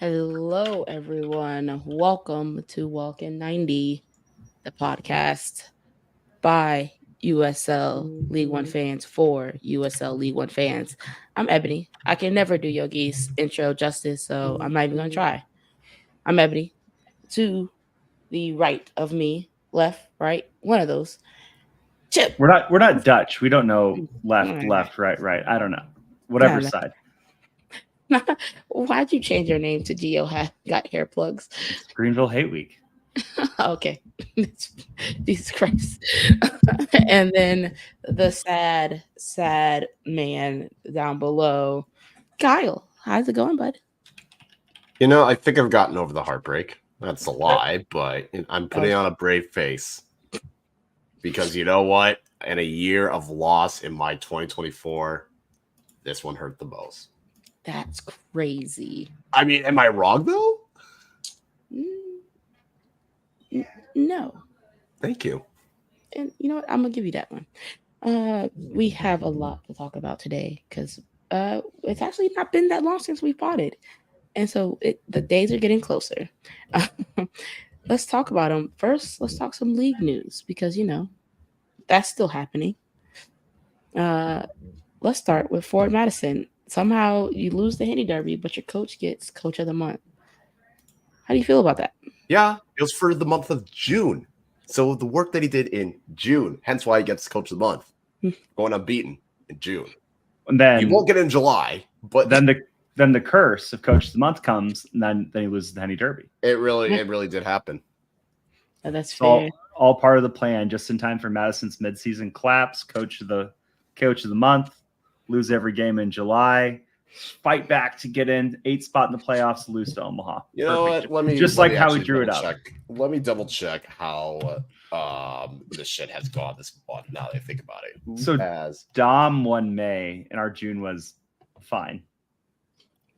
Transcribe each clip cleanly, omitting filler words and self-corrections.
Hello, everyone. Welcome to Walk-in 90, the podcast by USL League One fans for USL League One fans. I'm Ebony. I can never do Yogi's intro justice, so I'm not even going to try. I'm Ebony. To the right of me, left, right, one of those. Chip. We're not Dutch. We don't know left, Mm. right. I don't know. Whatever side. Why'd you change your name to Geo Got Hair Plugs? It's Greenville Hate Week. Okay. Jesus Christ. And then the sad man down below. Kyle, how's it going, bud? I think I've gotten over the heartbreak. That's a lie, but I'm putting on a brave face. Because you know what? In a year of loss in my 2024, this one hurt the most. That's crazy. I mean, am I wrong, though? No. Thank you. And you know what? I'm going to give you that one. We have a lot to talk about today because it's actually not been that long since we fought it. And so the days are getting closer. Let's talk about them. First, let's talk some league news because, that's still happening. Let's start with Ford Madison. Somehow you lose the Henny Derby, but your coach gets Coach of the Month. How do you feel about that? Yeah, it was for the month of June. So the work that he did in June, hence why he gets Coach of the Month, going unbeaten in June. And then you won't get it in July, but then the curse of Coach of the Month comes, and then he loses the Henny Derby. It really did happen. Oh, that's fair. All part of the plan, just in time for Madison's midseason collapse. Coach of the Month, lose every game in July, fight back to get in 8th spot in the playoffs, lose to Omaha. You know what? Let me how we drew it up. Let me double check how this shit has gone this month. Now that I think about it, Dom won May, and our June was fine.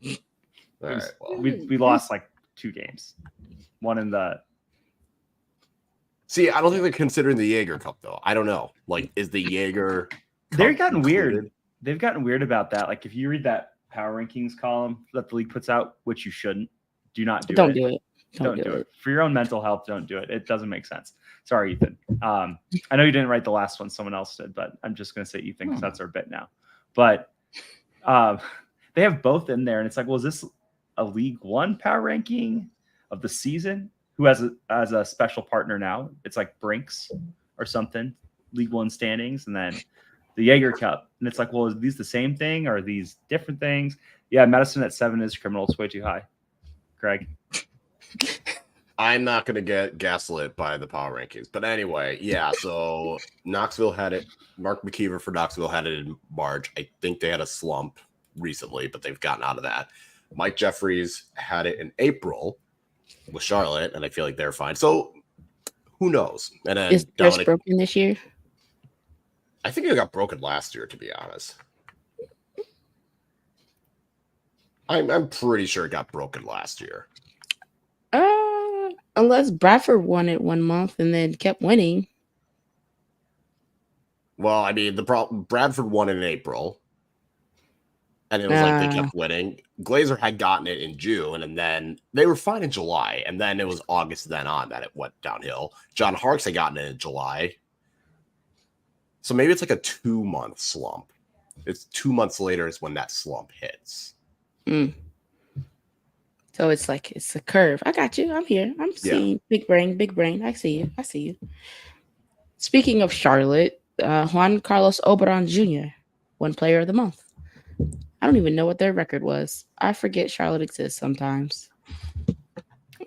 All right. Well, we lost like 2 games, one in the. See, I don't think they're considering the Jaeger Cup though. I don't know. Like, is the Jaeger? They've gotten weird. They've gotten weird about that. Like, if you read that power rankings column that the league puts out, which you shouldn't, do not do it. Don't do it. Don't do it. For your own mental health, don't do it. It doesn't make sense. Sorry, Ethan. I know you didn't write the last one. Someone else did, but I'm just going to say Ethan because that's our bit now. But they have both in there, and it's like, well, is this a League One power ranking of the season? Who has a special partner now? It's like Brinks or something, League One standings, and then the Jaeger Cup. And it's like, well, is these the same thing or are these different things? Yeah, Madison at 7 is criminal. It's way too high. Craig. I'm not going to get gaslit by the power rankings. But anyway, yeah, so Knoxville had it. Mark McKeever for Knoxville had it in March. I think they had a slump recently, but they've gotten out of that. Mike Jeffries had it in April with Charlotte, and I feel like they're fine. So who knows? And then is theirs broken this year? I think it got broken last year, to be honest. I'm pretty sure it got broken last year. Unless Bradford won it 1 month and then kept winning. Well, I mean, the problem Bradford won in April. And it was like they kept winning. Glazer had gotten it in June, and then they were fine in July. And then it was August then on that it went downhill. John Harkes had gotten it in July. So maybe it's like a 2-month slump. It's 2 months later is when that slump hits. So it's like it's a curve. I got you. I'm here. I'm seeing big brain. I see you. Speaking of Charlotte, Juan Carlos Oberon Jr. won Player of the Month. I don't even know what their record was. I forget Charlotte exists sometimes.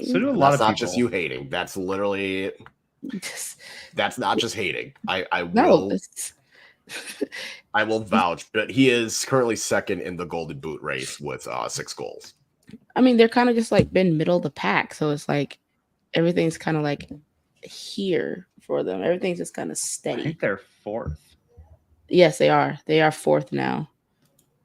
So do a lot of people. That's not just you hating. That's literally. That's not just hating. I will vouch, but he is currently second in the Golden Boot race with 6 goals. I mean, they're kind of just like been middle of the pack, so it's like everything's kind of like here for them. Everything's just kind of steady. I think they're 4th. Yes, they are. They are 4th now.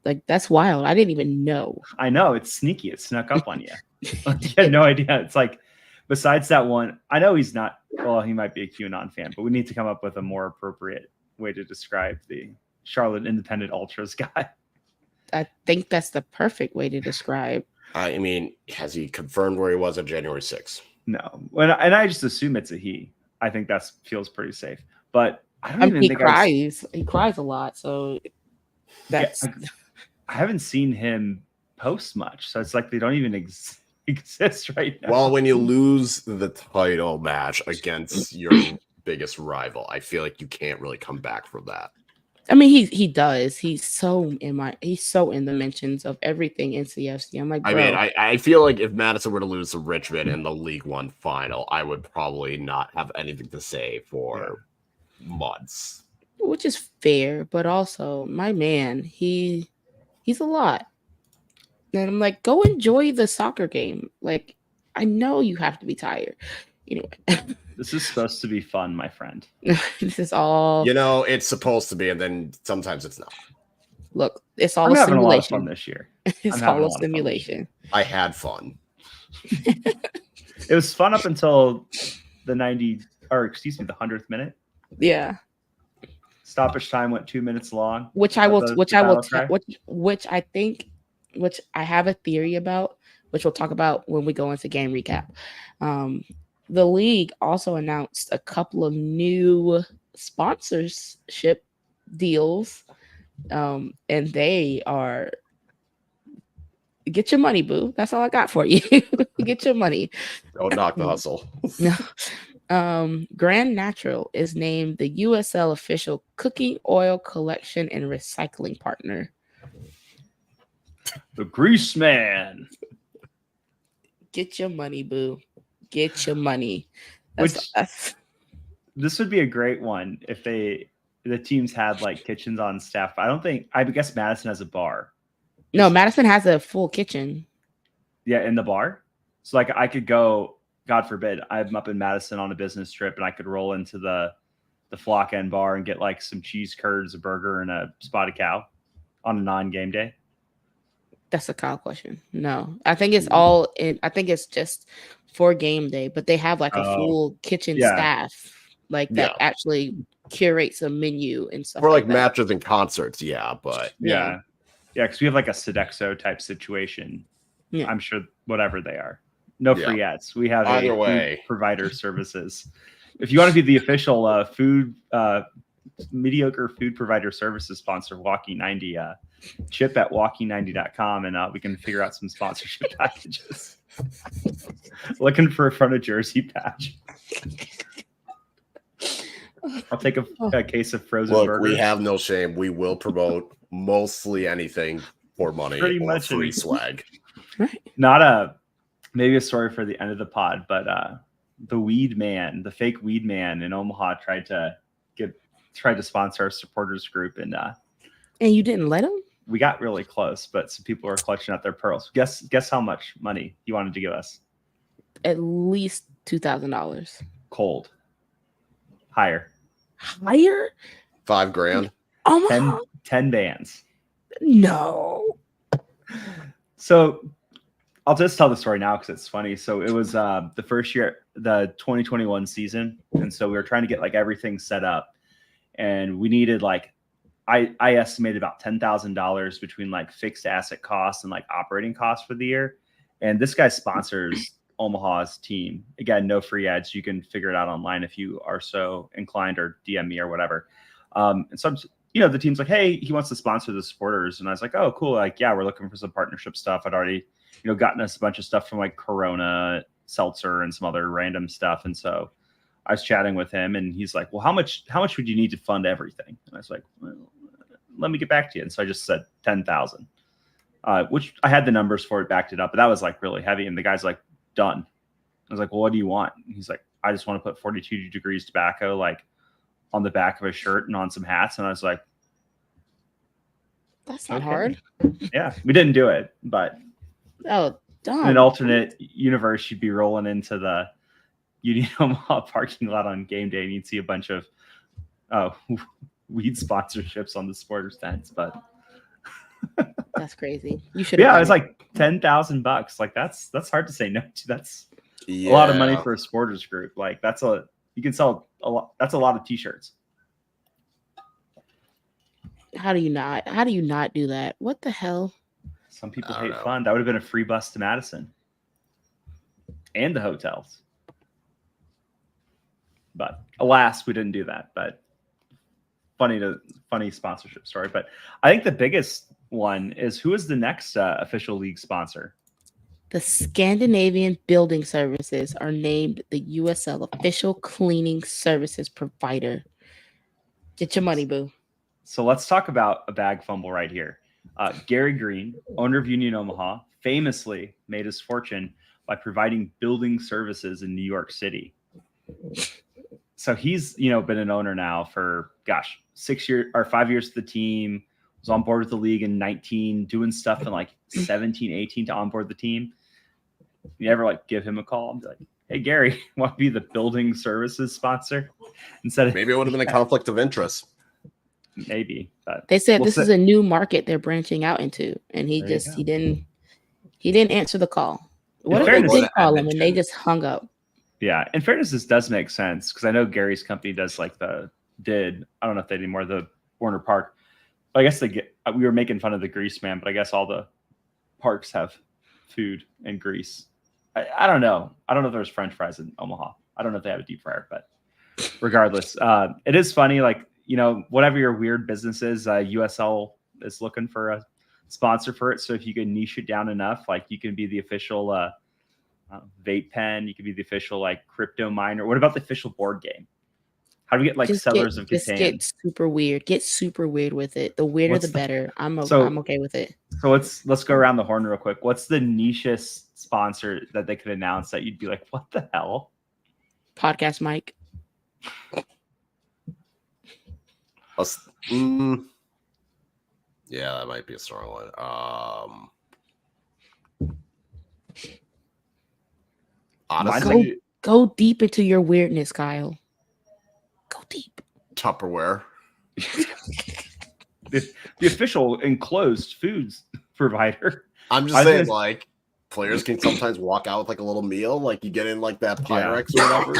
Like, that's wild. I didn't even know. I know. It's sneaky. It snuck up on you. You had no idea. It's like, besides that one, I know he's not, well, he might be a QAnon fan, but we need to come up with a more appropriate way to describe the Charlotte Independent Ultras guy. I think that's the perfect way to describe I mean, has he confirmed where he was on January 6th? No. And I just assume it's a he. I think that feels pretty safe. But I don't even He think cries. He cries a lot, so that's. I haven't seen him post much, so it's like they don't even exist right now. Well, when you lose the title match against your biggest rival, I feel like you can't really come back from that. I mean, he does. He's so in the mentions of everything in CFC. I'm like, bro. I mean, I feel like if Madison were to lose to Richmond in the League One final, I would probably not have anything to say for months. Which is fair, but also my man, he's a lot. And I'm like, go enjoy the soccer game. Like, I know you have to be tired. Anyway. This is supposed to be fun, my friend. This is all. You know, it's supposed to be, and then sometimes it's not. Look, it's all I'm a having simulation. a lot of fun this year. It's all a simulation. I had fun. It was fun up until the 100th minute. Yeah. Stoppage time went 2 minutes long. Which I have a theory about, which we'll talk about when we go into game recap. The league also announced a couple of new sponsorship deals, and they are get your money, boo. That's all I got for you. Get your money. Don't knock the hustle. No. Grand Natural is named the USL official cooking oil collection and recycling partner. The Grease Man. Get your money, boo. Get your money. This would be a great one if the teams had like kitchens on staff. I guess Madison has a bar. No, Madison has a full kitchen. Yeah, in the bar. So like I could go, God forbid, I'm up in Madison on a business trip and I could roll into the Flock End bar and get like some cheese curds, a burger, and a spotted cow on a non-game day. That's a Kyle question. No, I think it's all in. I think it's just for game day, but they have like a full kitchen staff like that actually curates a menu and stuff. For like matches and concerts, but yeah, because we have like a Sodexo type situation. Yeah. I'm sure whatever they are, no free ads. We have either way food provider services. If you want to be the official mediocre food provider services sponsor, Walkie 90. Chip at walkie90.com and we can figure out some sponsorship packages. Looking for a front of jersey patch. I'll take a case of frozen burgers. We have no shame. We will promote mostly anything for money or free swag. Not maybe a story for the end of the pod, but the weed man, the fake weed man in Omaha tried to sponsor our supporters group and you didn't let him? We got really close, but some people are clutching at their pearls. Guess how much money he wanted to give us? At least $2,000. Cold. Higher. Higher? $5,000. Oh, 10 bands. No. So I'll just tell the story now because it's funny. So it was the first year, the 2021 season, and so we were trying to get like everything set up, and we needed like. I estimated about $10,000 between like fixed asset costs and like operating costs for the year. And this guy sponsors Omaha's team. Again, no free ads. You can figure it out online if you are so inclined, or DM me or whatever. And so, the team's like, hey, he wants to sponsor the supporters. And I was like, oh, cool. Like, yeah, we're looking for some partnership stuff. I'd already, gotten us a bunch of stuff from like Corona, Seltzer, and some other random stuff. And so I was chatting with him and he's like, well, how much would you need to fund everything? And I was like, well, let me get back to you. And so I just said 10,000, which I had the numbers for it, backed it up, but that was like really heavy. And the guy's like, done. I was like, well, what do you want? And he's like, I just want to put 42 degrees tobacco, like on the back of a shirt and on some hats. And I was like, that's not hard. Yeah, we didn't do it, but dumb. In an alternate universe, you'd be rolling into the Union Omaha parking lot on game day and you'd see a bunch of weed sponsorships on the supporters tents, but that's crazy. You should. Yeah, it was like $10,000. Like that's hard to say no to. That's a lot of money for a supporters group. Like you can sell a lot. That's a lot of t-shirts. How do you not do that? What the hell? Some people I don't hate know. fun. That would have been a free bus to Madison and the hotels. But alas, we didn't do that. But funny sponsorship story. But I think the biggest one is, who is the next official league sponsor? The Scandinavian Building Services are named the USL official cleaning services provider. Get your money, boo. So let's talk about a bag fumble right here. Gary Green, owner of Union Omaha, famously made his fortune by providing building services in New York City. So he's, been an owner now for 6 years or 5 years with the team. Was on board with the league in 19, doing stuff in like 17, 18 to onboard the team. You ever give him a call and be like, "Hey Gary, want to be the building services sponsor?" Instead of Maybe it would have been a conflict of interest. Maybe. But They said this is a new market they're branching out into, and he didn't answer the call. What if they did call him and they just hung up? Yeah, in fairness, this does make sense because I know Gary's company does I don't know if they do more the Warner Park. But I guess we were making fun of the grease man, but I guess all the parks have food and grease. I don't know. I don't know if there's French fries in Omaha. I don't know if they have a deep fryer, but regardless, it is funny. Whatever your weird business is, USL is looking for a sponsor for it. So if you can niche it down enough, you can be the official vape pen, you could be the official crypto miner. What about the official board game? How do we get Settlers of Catan? Just get super weird. Get super weird with it. The weirder the better. I'm okay with it. So let's go around the horn real quick. What's the nichest sponsor that they could announce that you'd be like, what the hell? Yeah, Podcast mic. that might be a strong one. Honestly, go deep into your weirdness, Kyle. Go deep. Tupperware. the official enclosed foods provider. I'm just saying, players can sometimes walk out with a little meal, you get in that Pyrex or whatever.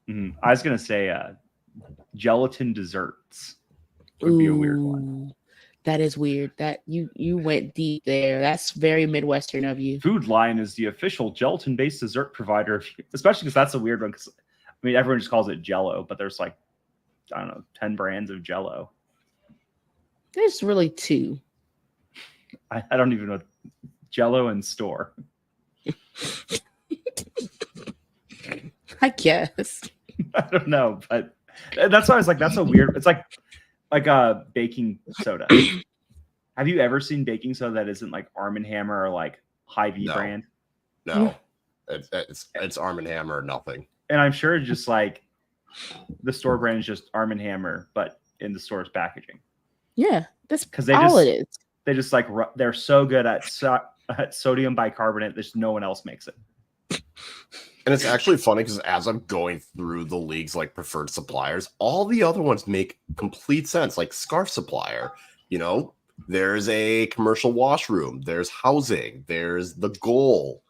Mm-hmm. I was gonna say gelatin desserts would be a weird one. That is weird. That you went deep there. That's very Midwestern of you. Food Line is the official gelatin-based dessert provider, especially because that's a weird one. Because everyone just calls it Jello, but there's 10 brands of Jello. There's really 2. I don't even know. Jello and store. I guess. I don't know, but that's why I was like, that's a weird. It's like a baking soda. Have you ever seen baking soda that isn't Arm & Hammer or Hy-Vee brand? No, it's Arm & Hammer or nothing. And I'm sure just the store brand is just Arm & Hammer, but in the store's packaging. Yeah, that's all it is. They just they're so good at sodium bicarbonate. There's no one else makes it. And it's actually funny because as I'm going through the league's preferred suppliers, all the other ones make complete sense. Scarf supplier, there's a commercial washroom, there's housing, there's the goal,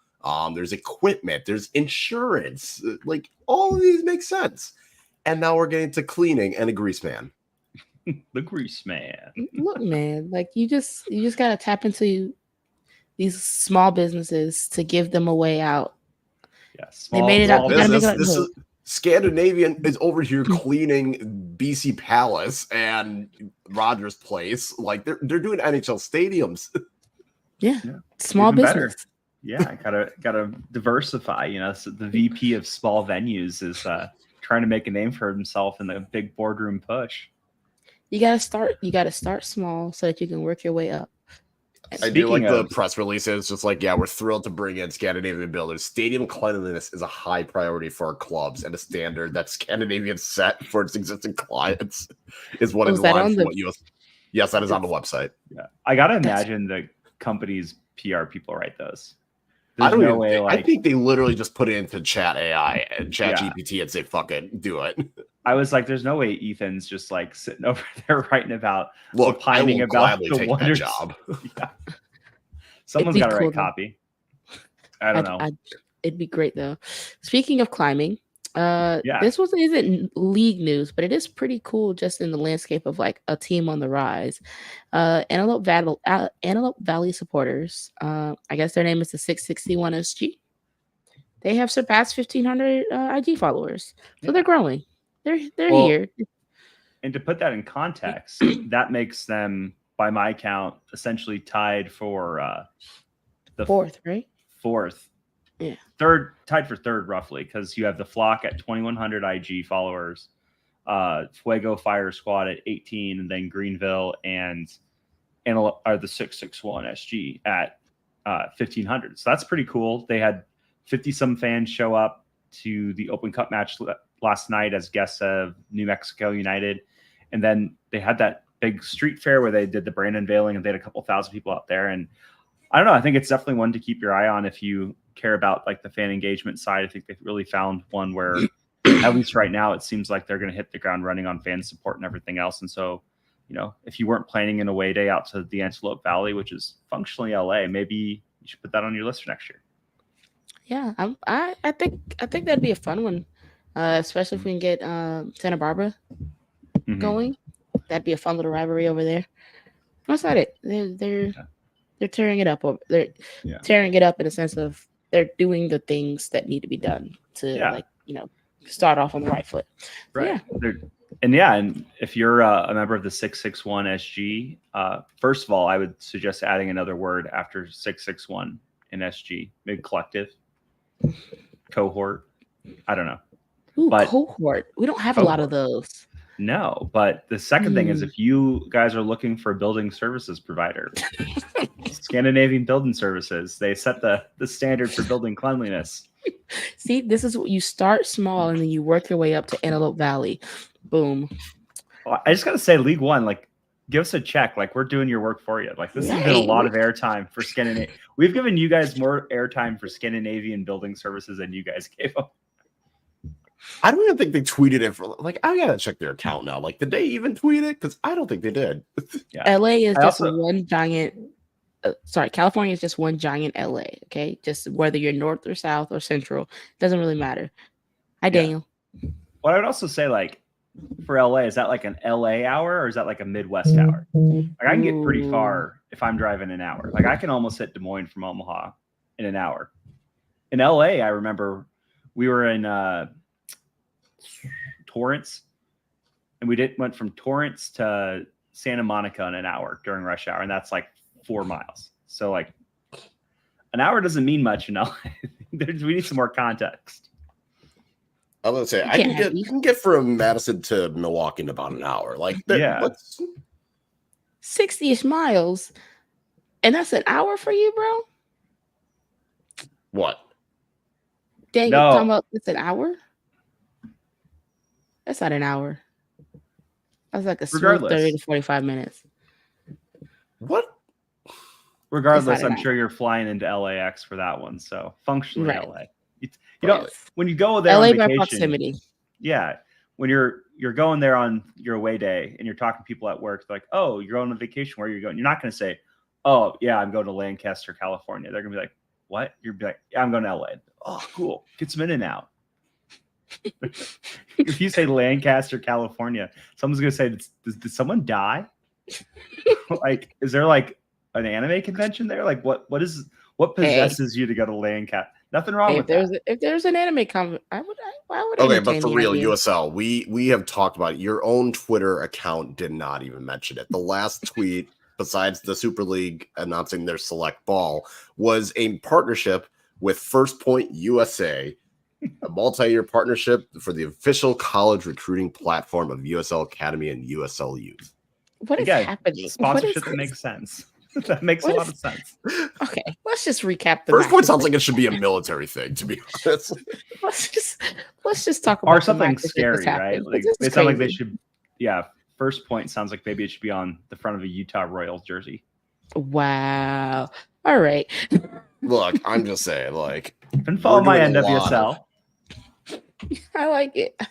there's equipment, there's insurance. All of these make sense. And now we're getting to cleaning and a grease man. The grease man. Look, man, you just gotta tap into these small businesses to give them a way out. Yeah, they made it out. This is Scandinavian is over here cleaning BC Palace and Rogers Place. They're doing NHL stadiums. Yeah. Small business. Better. Yeah, gotta diversify. So the VP of small venues is trying to make a name for himself in the big boardroom push. You gotta start small so that you can work your way up. I do the press release. It's just we're thrilled to bring in Scandinavian builders. Stadium cleanliness is a high priority for our clubs, and a standard that Scandinavian set for its existing clients is what is line from what US. Yes, that is on the website. Yeah, I gotta imagine the company's PR people write those. I don't know. I think they literally just put it into Chat AI and Chat GPT and say, "Fuck it, do it." I was like, "There's no way Ethan's just sitting over there writing about opining about the wonders." Job. Yeah. Someone's got to write copy. I don't know. It'd be great though. Speaking of climbing, Yeah. This isn't league news, but it is pretty cool just in the landscape of like a team on the rise. Antelope Valley supporters. I guess their name is the 661 SG. They have surpassed 1,500 IG followers, so they're growing. They're here. And to put that in context, that makes them, by my count, essentially tied for the fourth, right? Fourth. Yeah. Tied for third, roughly, because you have the Flock at 2,100 IG followers, Fuego Fire Squad at 18, and then Greenville and are the 661 SG at 1,500. So that's pretty cool. They had 50-some fans show up to the Open Cup match last night as guests of New Mexico United. And then they had that big street fair where they did the brand unveiling, and they had a couple thousand people out there. And I don't know, I think it's definitely one to keep your eye on if you care about like the fan engagement side. I think they've really found one where at least right now it seems like they're going to hit the ground running on fan support and everything else. And so, you know, if you weren't planning an away day out to the Antelope Valley, which is functionally LA, maybe you should put that on your list for next year. Yeah, I think that'd be a fun one, especially if we can get Santa Barbara going. That'd be a fun little rivalry over there. That's not it. They're tearing it up. They're tearing it up in a sense of they're doing the things that need to be done to start off on the right foot. Right. Yeah. And if you're a member of the 661 SG, first of all, I would suggest adding another word after 661 in SG, maybe collective, cohort. I don't know. Ooh, but cohort. We don't have a lot of those. No, but the second thing is if you guys are looking for a building services provider, Scandinavian Building Services, they set the standard for building cleanliness. See, this is what you start small and then you work your way up to Antelope Valley. Boom. Well, I just got to say, League One, like, give us a check. Like, we're doing your work for you. Like, this has been a lot of airtime for Scandinavia. We've given you guys more airtime for Scandinavian Building Services than you guys gave them. I don't even think they tweeted it for I gotta check their account now. Like, did they even tweet it? Because I don't think they did. LA is one giant. California is just one giant LA. Okay, just whether you're north or south or central, doesn't really matter. Hi, Daniel. Well, I would also say, like, for LA, is that like an LA hour or is that like a Midwest hour? Like, I can get pretty far if I'm driving an hour. Like, I can almost hit Des Moines from Omaha in an hour. In LA, I remember we were in Torrance, and we went from Torrance to Santa Monica in an hour during rush hour, and that's like 4 miles. So like an hour doesn't mean much in LA. We need some more context. I was gonna say you can get from Madison to Milwaukee in about an hour. Like 60-ish miles, and that's an hour for you, bro. What? Dang, you're talking about it's an hour? That's not an hour. That's like a smooth 30 to 45 minutes. What? Regardless, I'm sure you're flying into LAX for that one. So functionally LA. You know, when you go there LA on vacation, by proximity. Yeah. When you're going there on your away day and you're talking to people at work, like, oh, you're going on vacation, where are you going? You're not going to say, oh, yeah, I'm going to Lancaster, California. They're going to be like, what? You're like, yeah, I'm going to LA. Oh, cool. Get some in and out. If you say Lancaster, California, someone's going to say, did someone die? Like, is there like an anime convention there? Like, what possesses you to go to Lancaster? Nothing wrong with that. If there's an anime comment, why would okay, but for real, USL, we have talked about it. Your own Twitter account did not even mention it. The last tweet, besides the Super League announcing their select ball, was a partnership with First Point USA, a multi-year partnership for the official college recruiting platform of USL Academy and USL Youth. What is happening? Sponsorship that makes sense. That makes a lot of sense. Okay, let's just recap the First Point sounds like it should be a military thing, to be honest. let's just talk about or something scary, right? Like, they sound like they should. Yeah, First Point sounds like maybe it should be on the front of a Utah Royals jersey. Wow. All right. Look, I'm just saying, like, and follow my NWSL. I like it.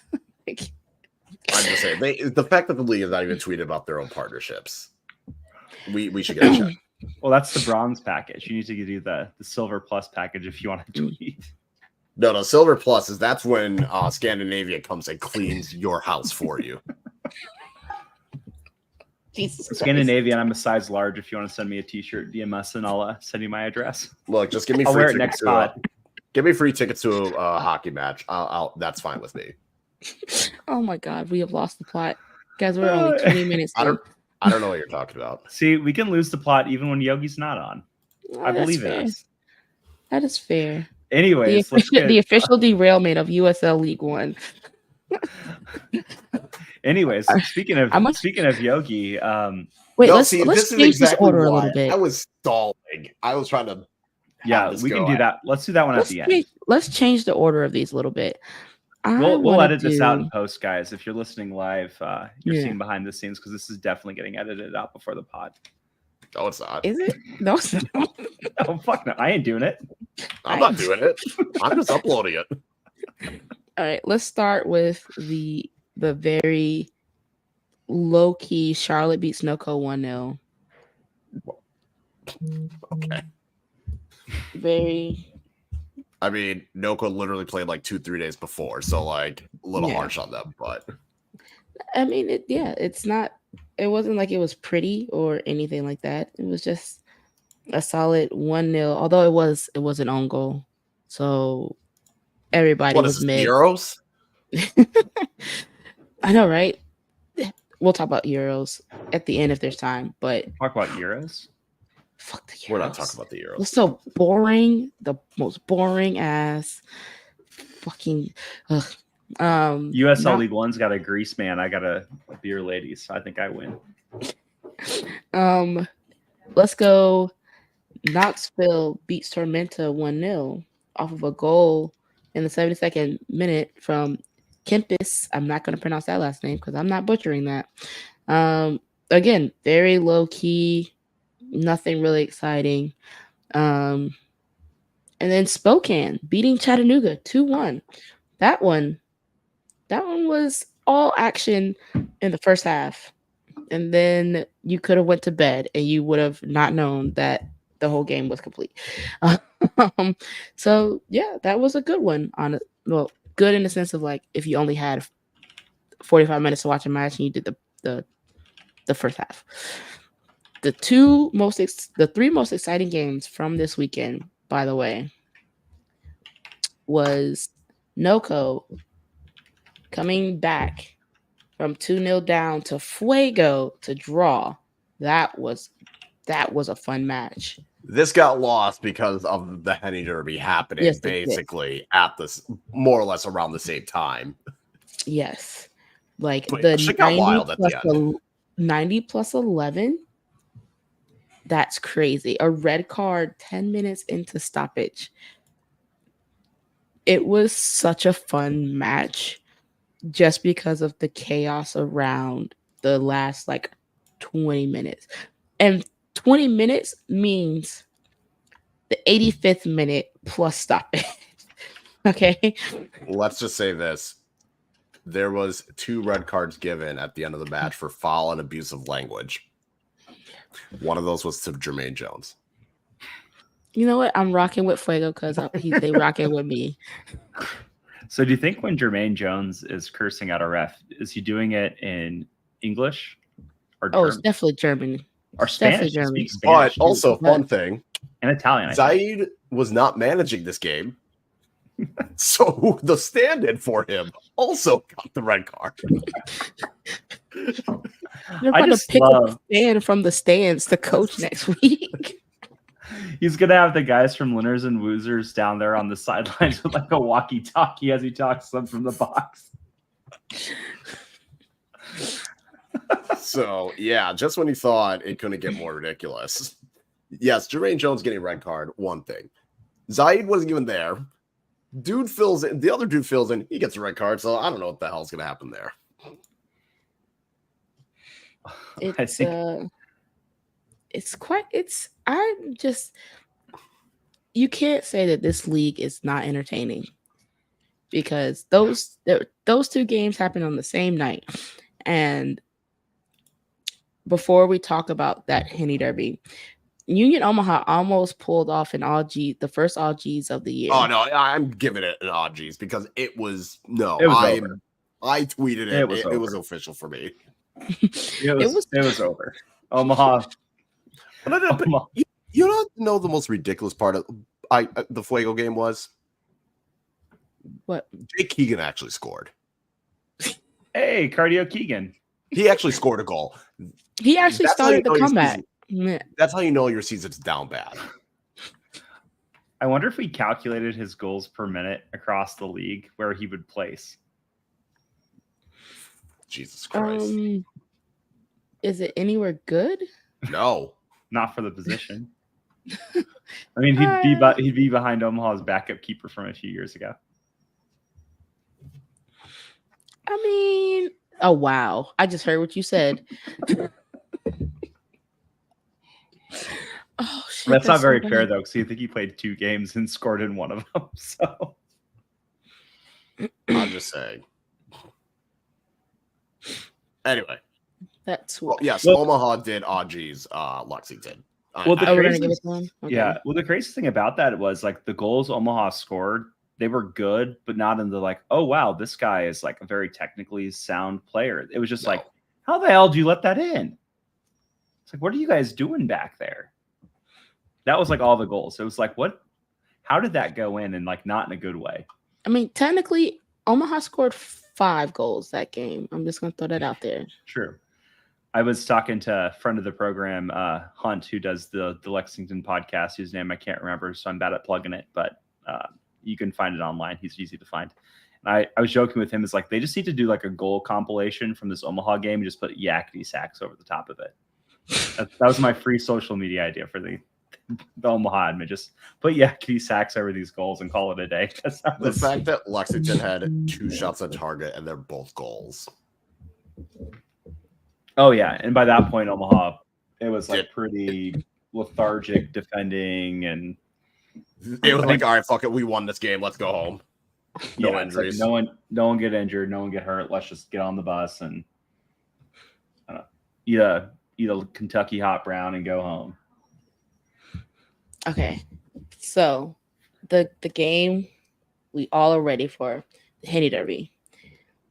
I'm just saying, the fact that the league has not even tweeted about their own partnerships. We should get a check. Well, that's the bronze package. You need to do the silver plus package if you want to tweet. No, Silver Plus that's when Scandinavia comes and cleans your house for you. Jesus Christ. Scandinavian, I'm a size large. If you want to send me a T-shirt, DMS, and I'll send you my address. Look, just give me I'll free wear it tickets next pod. give me free tickets to a hockey match. That's fine with me. Oh my God, we have lost the plot, guys. We're only 20 minutes in. I don't know what you're talking about. See, we can lose the plot even when Yogi's not on. I believe in us. That is fair. Anyways, the official derailment of USL League One. Anyways, speaking of Yogi, wait, let's change this order a little bit. I was stalling. I was trying to. Yeah, we can do that. Let's do that one at the end. Let's change the order of these a little bit. We'll edit this out in post, guys. If you're listening live, you're seeing behind the scenes because this is definitely getting edited out before the pod. No, it's not. Is it? No, it's not. Oh fuck no! I ain't doing it. I'm not doing it. I'm just uploading it. All right, let's start with the very low key Charlotte beats NoCo 1-0. Okay. Very. I mean, NoCo literally played like 2-3 days before, so like a little harsh on them, but I mean, it's not. It wasn't like it was pretty or anything like that. It was just a solid 1-0. Although it was an own goal, so everybody was mid. Euros? I know, right? We'll talk about Euros at the end if there's time. But talk about Euros. Fuck the Euros. We're not talking about the Euros. It's so boring. The most boring ass. Fucking. Ugh. USL League One's got a grease man. I got a beer lady, so I think I win. Let's go. Knoxville beats Tormenta 1-0 off of a goal in the 72nd minute from Kempis. I'm not going to pronounce that last name because I'm not butchering that. Again, very low key, nothing really exciting. And then Spokane beating Chattanooga 2-1. That one was all action in the first half. And then you could have went to bed and you would have not known that the whole game was complete. So yeah, that was a good one. Good in the sense of like if you only had 45 minutes to watch a match and you did the first half. The three most exciting games from this weekend, by the way, was NoCo coming back from 2-0 down to Fuego to draw. That was a fun match. This got lost because of the Henny Derby happening basically at this more or less around the same time. Yes. Like but the 90 plus 11. That's crazy. A red card 10 minutes into stoppage. It was such a fun match just because of the chaos around the last like 20 minutes. And 20 minutes means the 85th minute plus stoppage. Okay. Let's just say this. There was 2 red cards given at the end of the match for foul and abusive language. One of those was to Jermaine Jones. You know what? I'm rocking with Fuego because they rocking with me. So do you think when Jermaine Jones is cursing at a ref, is he doing it in English or German? It's definitely German. Or Spanish. German. But also, fun thing. And Italian. Zaid was not managing this game. So the stand-in for him also got the red card. They're going to pick up a fan from the stands to coach next week. He's going to have the guys from Winners and Woozers down there on the sidelines with like a walkie-talkie as he talks to them from the box. So, yeah, just when you thought it couldn't get more ridiculous. Yes, Jermaine Jones getting a red card, one thing. Zaid wasn't even there. Dude fills in. The other dude fills in. He gets a red card, so I don't know what the hell's going to happen there. You can't say that this league is not entertaining because those 2 games happened on the same night. And before we talk about that Henny Derby, Union Omaha almost pulled off an all G, the first all G's of the year. Oh no, I'm giving it an odd G's because it was over. I tweeted it. It was over. official for me. It was over. Omaha. Omaha. You know the most ridiculous part of the Fuego game was? What? Jake Keegan actually scored. Hey, Cardio Keegan. He actually scored a goal. He actually started the comeback. That's how you know your season's down bad. I wonder if we calculated his goals per minute across the league where he would place. Jesus Christ. Is it anywhere good? No. Not for the position. I mean, he'd be behind Omaha's backup keeper from a few years ago. I mean, oh wow! I just heard what you said. Oh shit! That's not very fair though, because you think he played 2 games and scored in one of them. So I'm just saying. Anyway, that's Omaha did Audrey's Lexington. The crazy thing about that was like the goals Omaha scored, they were good, but not in the like, oh wow, this guy is like a very technically sound player. It was just like, how the hell do you let that in? It's like, what are you guys doing back there? That was like all the goals. It was like, what? How did that go in and like not in a good way? I mean, technically, Omaha scored 5 goals that game. I'm just gonna throw that out there. True. I was talking to a friend of the program, Hunt, who does the Lexington podcast, whose name I can't remember, so I'm bad at plugging it, but you can find it online. He's easy to find. And I was joking with him. It's like they just need to do like a goal compilation from this Omaha game and just put yakety sacks over the top of it. That was my free social media idea for the Omaha admin. Just put yakety sacks over these goals and call it a day. The fact that Lexington had 2 shots on target and they're both goals. Oh yeah, and by that point, Omaha, it was like pretty lethargic defending, and it was like, all right, fuck it, we won this game. Let's go home. No injuries. Like no one get injured. No one get hurt. Let's just get on the bus and eat a Kentucky hot brown and go home. Okay, so the game we all are ready for, the Henny Derby,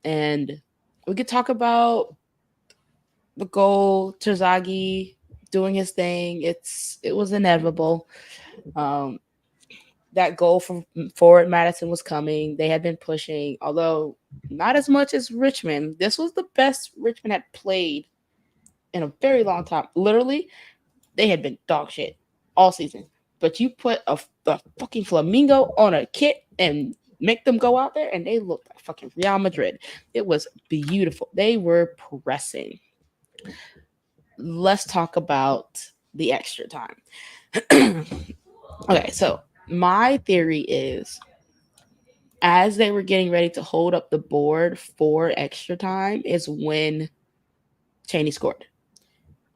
and we could talk about the goal, Terzaghi doing his thing. It was inevitable. That goal from forward Madison was coming. They had been pushing, although not as much as Richmond. This was the best Richmond had played in a very long time. Literally, they had been dog shit all season. But you put a fucking flamingo on a kit and make them go out there, and they looked like fucking Real Madrid. It was beautiful. They were pressing. Let's talk about the extra time. Okay, so my theory is as they were getting ready to hold up the board for extra time is when Cheney scored.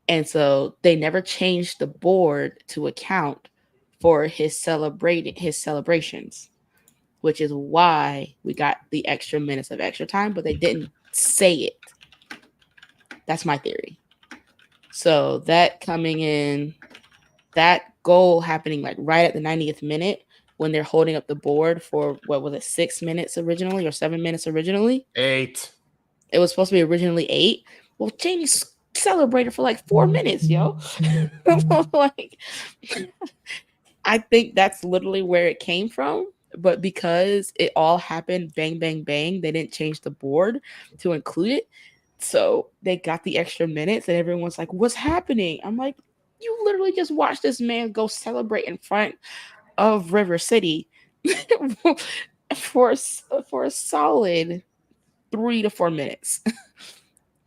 And so they never changed the board to account for his celebrations, which is why we got the extra minutes of extra time, but they didn't say it. That's my theory. So that coming in, that goal happening like right at the 90th minute when they're holding up the board for, what was it, 6 minutes originally or 7 minutes originally? 8. It was supposed to be originally 8. Well, Jamie celebrated for like 4 minutes, yo. Like, I think that's literally where it came from. But because it all happened bang, bang, bang, they didn't change the board to include it. So they got the extra minutes and everyone's like, what's happening? I'm like, you literally just watched this man go celebrate in front of River City for a solid 3 to 4 minutes.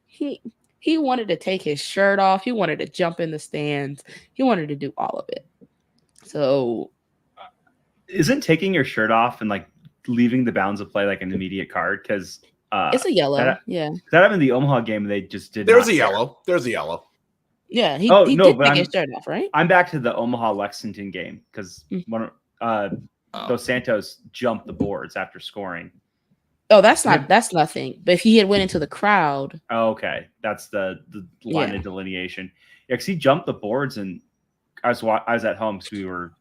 He wanted to take his shirt off. He wanted to jump in the stands. He wanted to do all of it. So isn't taking your shirt off and like leaving the bounds of play like an immediate card? Because it's a yellow. That happened in the Omaha game. They just did. There's a yellow. There's a yellow. Yeah, he did take his shirt off, right? I'm back to the Omaha Lexington game because Dos Santos jumped the boards after scoring. Oh, that's nothing. But if he had went into the crowd. Oh, okay. That's the line of delineation. Yeah, because he jumped the boards and I was at home because we were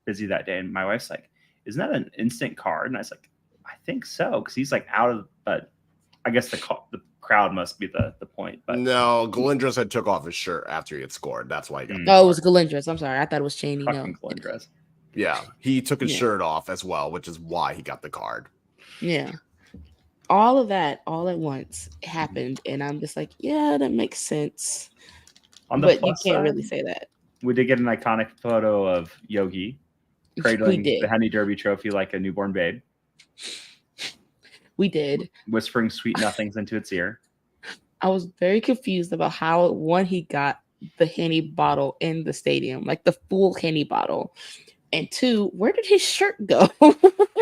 busy that day, and my wife's like, "Isn't that an instant card?" And I was like, "I think so," because he's like out of. But I guess the crowd must be the point. But no, Galindros had took off his shirt after he had scored. That's why he got. Oh, it was Galindros. I'm sorry, I thought it was Cheney. fucking No, Galindros. Yeah, he took his shirt off as well, which is why he got the card. Yeah. All of that all at once happened, and I'm just like, yeah, that makes sense. But you can't really say that. We did get an iconic photo of Yogi cradling the Henny Derby trophy like a newborn babe. We did. Whispering sweet nothings into its ear. I was very confused about how, one, he got the Henny bottle in the stadium, like the full Henny bottle. And two, where did his shirt go?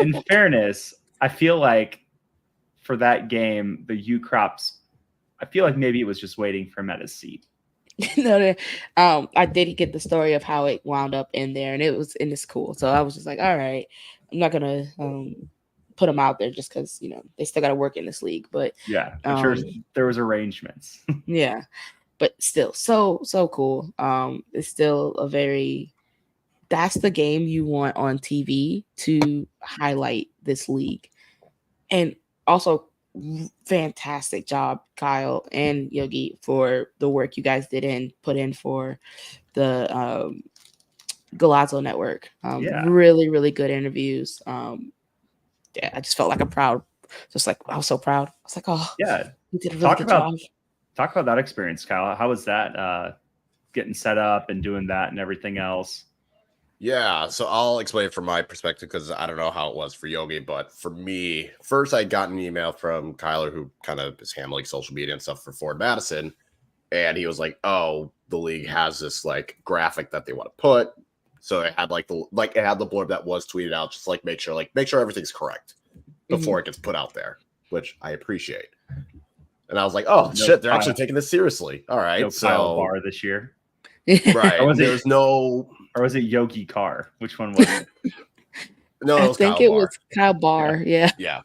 In fairness, I feel like for that game, the U Crops, I feel like maybe it was just waiting for him at his seat. No, I did get the story of how it wound up in there, and it's cool. So I was just like, all right, I'm not gonna put them out there just because they still got to work in this league. But yeah, I'm sure there was arrangements. Yeah, but still, so cool. It's still that's the game you want on TV to highlight this league, and also fantastic job, Kyle and Yogi, for the work you guys put in for the Galazzo Network. Really, really good interviews. Yeah, I just felt like I was so proud. I was like, oh, yeah, you did a really good job. Talk about that experience, Kyle. How was that getting set up and doing that and everything else? Yeah, so I'll explain from my perspective because I don't know how it was for Yogi, but for me, first I got an email from Kyler, who kind of is handling social media and stuff for Ford Madison, and he was like, "Oh, the league has this like graphic that they want to put." So it had it had the blurb that was tweeted out, just like make sure everything's correct before it gets put out there, which I appreciate. And I was like, "Oh shit, they're actually taking this seriously." All right, so Kyle Bar this year. Right. Or was it Yogi Carr? Which one was it? No, I think it was Kyle Bar. Yeah.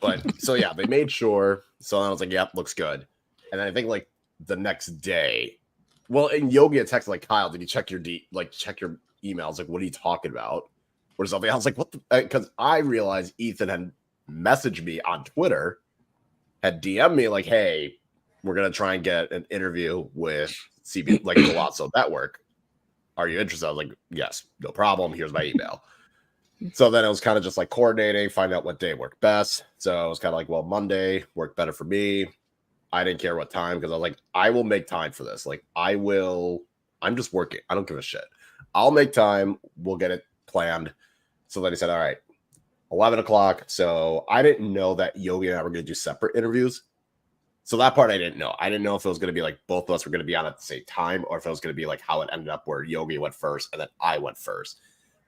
But so yeah, they made sure. So I was like, "Yep, looks good." And then I think like the next day, well, and Yogi had texted like, "Kyle, did you check your check your emails? Like, what are you talking about?" Or something. I was like, "What?" Because I realized Ethan had messaged me on Twitter, had DM'd me like, "Hey, we're gonna try and get an interview with CB like Galazzo Network. Are you interested?" I was like, "Yes, no problem. Here's my email." So then it was kind of just like coordinating, find out what day worked best. So it was kind of like, well, Monday worked better for me. I didn't care what time because I was like, I will make time for this. Like, I'm just working. I don't give a shit. I'll make time. We'll get it planned. So then he said, all right, 11 o'clock. So I didn't know that Yogi and I were going to do separate interviews. So that part I didn't know. I didn't know if it was going to be like both of us were going to be on at the same time or if it was going to be like how it ended up where Yogi went first and then I went first.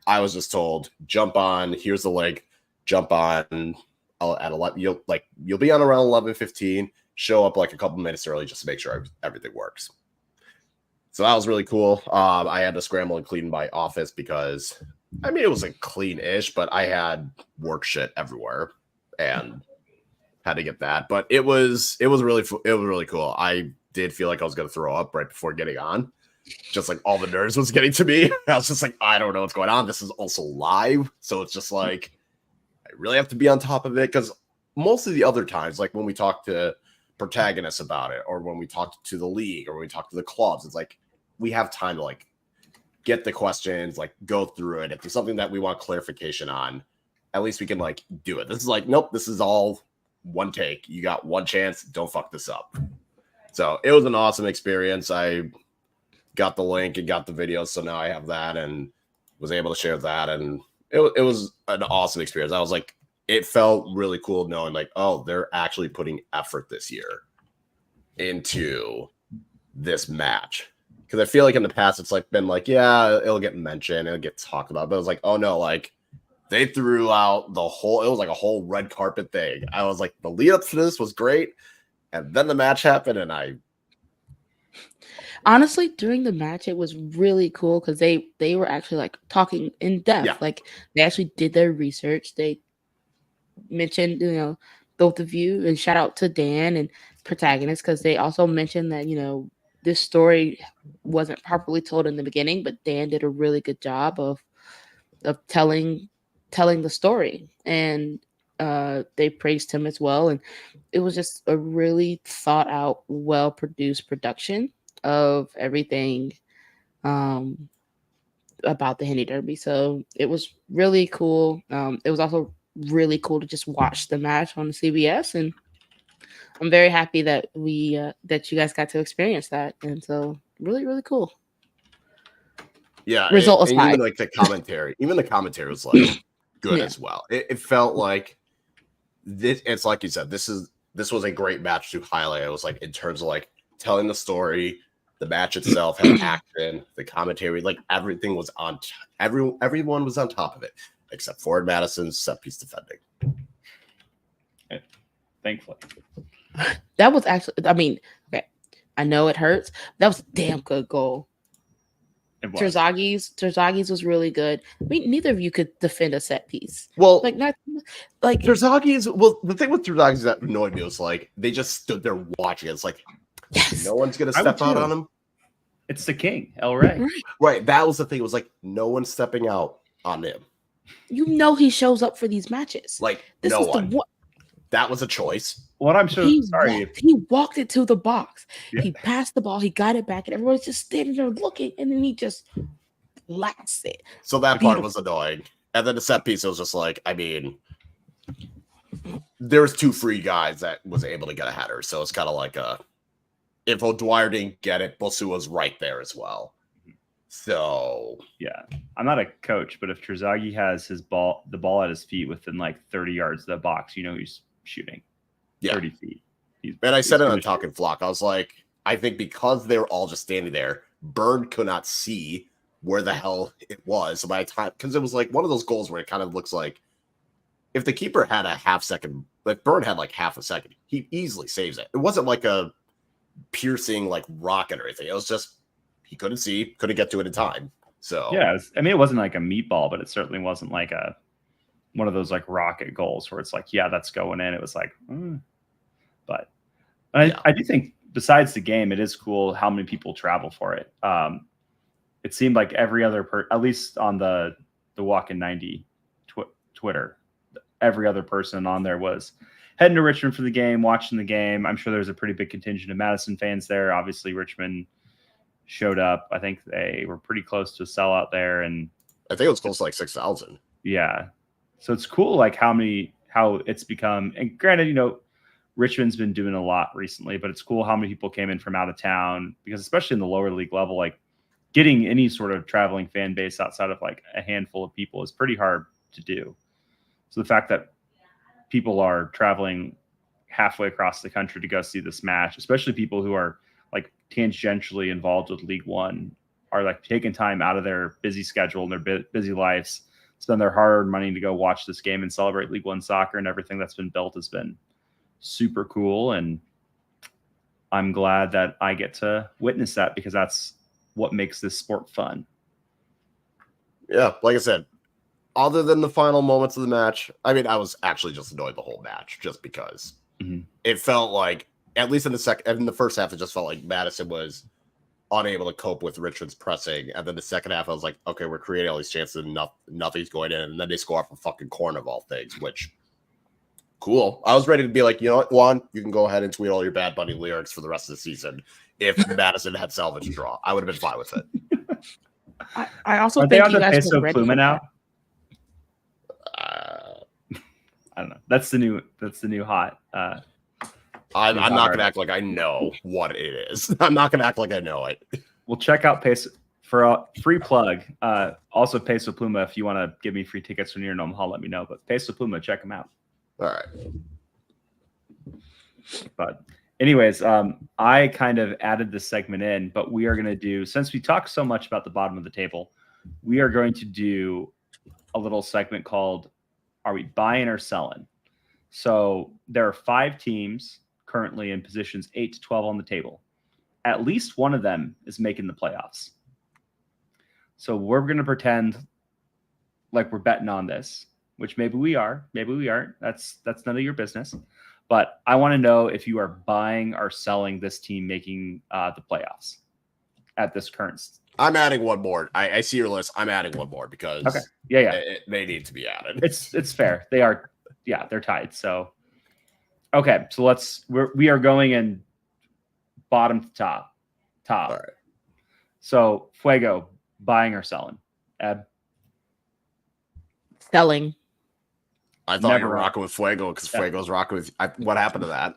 I was just told, jump on. Here's the link. Jump on at 11. You'll be on around 11:15. Show up like a couple minutes early just to make sure everything works. So that was really cool. I had to scramble and clean my office because it was like clean-ish, but I had work shit everywhere and had to get that. But it was really cool. I did feel like I was going to throw up right before getting on. Just like all the nerves was getting to me. I was just like, I don't know what's going on. This is also live. So it's just like, I really have to be on top of it. Because most of the other times, like when we talk to protagonists about it, or when we talk to the league, or when we talk to the clubs, it's like, we have time to like get the questions, like go through it. If there's something that we want clarification on, at least we can like do it. This is like, nope, this is all one take. You got one chance. Don't fuck this up. So it was an awesome experience. I got the link and got the videos, so now I have that and was able to share that, and it was an awesome experience. I was like, it felt really cool knowing like, oh, they're actually putting effort this year into this match, because I feel like in the past it's like been like, yeah, it'll get mentioned, it'll get talked about, but it was like, oh no, like they threw out it was like a whole red carpet thing. I was like, the lead up to this was great, and then the match happened, and honestly, during the match, it was really cool because they were actually like talking in depth. Yeah. Like they actually did their research. They mentioned, both of you, and shout out to Dan and protagonist because they also mentioned that this story wasn't properly told in the beginning, but Dan did a really good job of telling the story, and they praised him as well. And it was just a really thought out, well produced production of everything about the Henny Derby. So it was really cool. It was also really cool to just watch the match on CBS, and I'm very happy that we that you guys got to experience that. And so really cool. Yeah, Result and aside. even like the commentary was like good Yeah. as well. It felt like this. It's like you said, this was a great match to highlight. It was like in terms of like telling the story, the match itself had action, the commentary, like everything was on. Everyone was on top of it except Ford Madison's set piece defending. Thankfully, That was actually, I mean, okay, I know it hurts. That was a damn good goal. Terzagi's was really good. I mean, neither of you could defend a set piece. Well, like not like Terzagi's. Well, the thing with Terzagi's that annoyed me was like they just stood there watching. It's like no one's gonna step out on him. It's the king, El Rey. Right. That was the thing. It was like no one's stepping out on him. You know he shows up for these matches. Like this no was one. the one. That was a choice. What I'm so sorry. He walked into the box. Yeah. He passed the ball. He got it back, and everyone's just standing there looking. And then he just lasts it. So that part was annoying. And then the set piece, it was just like, I mean, there's two free guys that was able to get a header. So it's kind of like if O'Dwyer didn't get it, Bosu was right there as well. So yeah, I'm not a coach, but if Terzaghi has the ball at his feet within like 30 yards of the box, you know he's shooting 30 feet. And I said it on Talking Flock. I was like, I think because they were all just standing there, Bird could not see where the hell it was. So by the time, because it was like one of those goals where it kind of looks like if the keeper had a half second, like Bird had like half a second, he easily saves it. It wasn't like a piercing like rocket or anything. It was just he couldn't see, couldn't get to it in time. So yeah, it wasn't like a meatball, but it certainly wasn't like one of those like rocket goals where it's like, yeah, that's going in. It was like, but I do think besides the game, it is cool how many people travel for it. It seemed like every other at least on the Walk in 90 Twitter, every other person on there was heading to Richmond for the game, watching the game. I'm sure there's a pretty big contingent of Madison fans there. Obviously, Richmond showed up. I think they were pretty close to a sellout there, and I think it was close to like 6,000. Yeah, so it's cool, like how it's become. And granted, you know, Richmond's been doing a lot recently, but it's cool how many people came in from out of town, because especially in the lower league level, like getting any sort of traveling fan base outside of like a handful of people is pretty hard to do. So the fact that people are traveling halfway across the country to go see this match, especially people who are like tangentially involved with League One, are like taking time out of their busy schedule and their busy lives, spend their hard-earned money to go watch this game and celebrate League One soccer, and everything that's been built has been super cool. And I'm glad that I get to witness that, because that's what makes this sport fun. Yeah, like I said, other than the final moments of the match, I mean, I was actually just annoyed the whole match just because it felt like, at least in the first half, it just felt like Madison was unable to cope with Richmond's pressing. And then the second half, I was like, okay, we're creating all these chances and nothing's going in. And then they score off a fucking corner of all things, which, cool. I was ready to be like, you know what, Juan, you can go ahead and tweet all your Bad Bunny lyrics for the rest of the season. If Madison had salvaged a draw, I would have been fine with it. I also Are think they on you the guys Peso were ready Pluma for now? I don't know. That's the new hot. I'm not going to act like I know what it is. I'm not going to act like I know it. We'll check out Peso for a free plug. Also, Peso Pluma, if you want to give me free tickets when you're in Omaha, let me know. But Peso Pluma, check them out. All right. But anyways, I kind of added this segment in, but we are going to do, since we talk so much about the bottom of the table, we are going to do a little segment called Are We Buying or Selling? So there are 5 teams currently in positions 8 to 12 on the table. At least one of them is making the playoffs. So we're going to pretend like we're betting on this, which maybe we are, maybe we aren't. That's none of your business. But I want to know if you are buying or selling this team making the playoffs at this current. I'm adding one more. I see your list. I'm adding one more because they need to be added. It's fair. They are, they're tied. So, okay, so we are going in bottom to top. All right. So Fuego, buying or selling? Eb? Selling. I thought you were rocking with Fuego because Fuego's rocking with. What happened to that?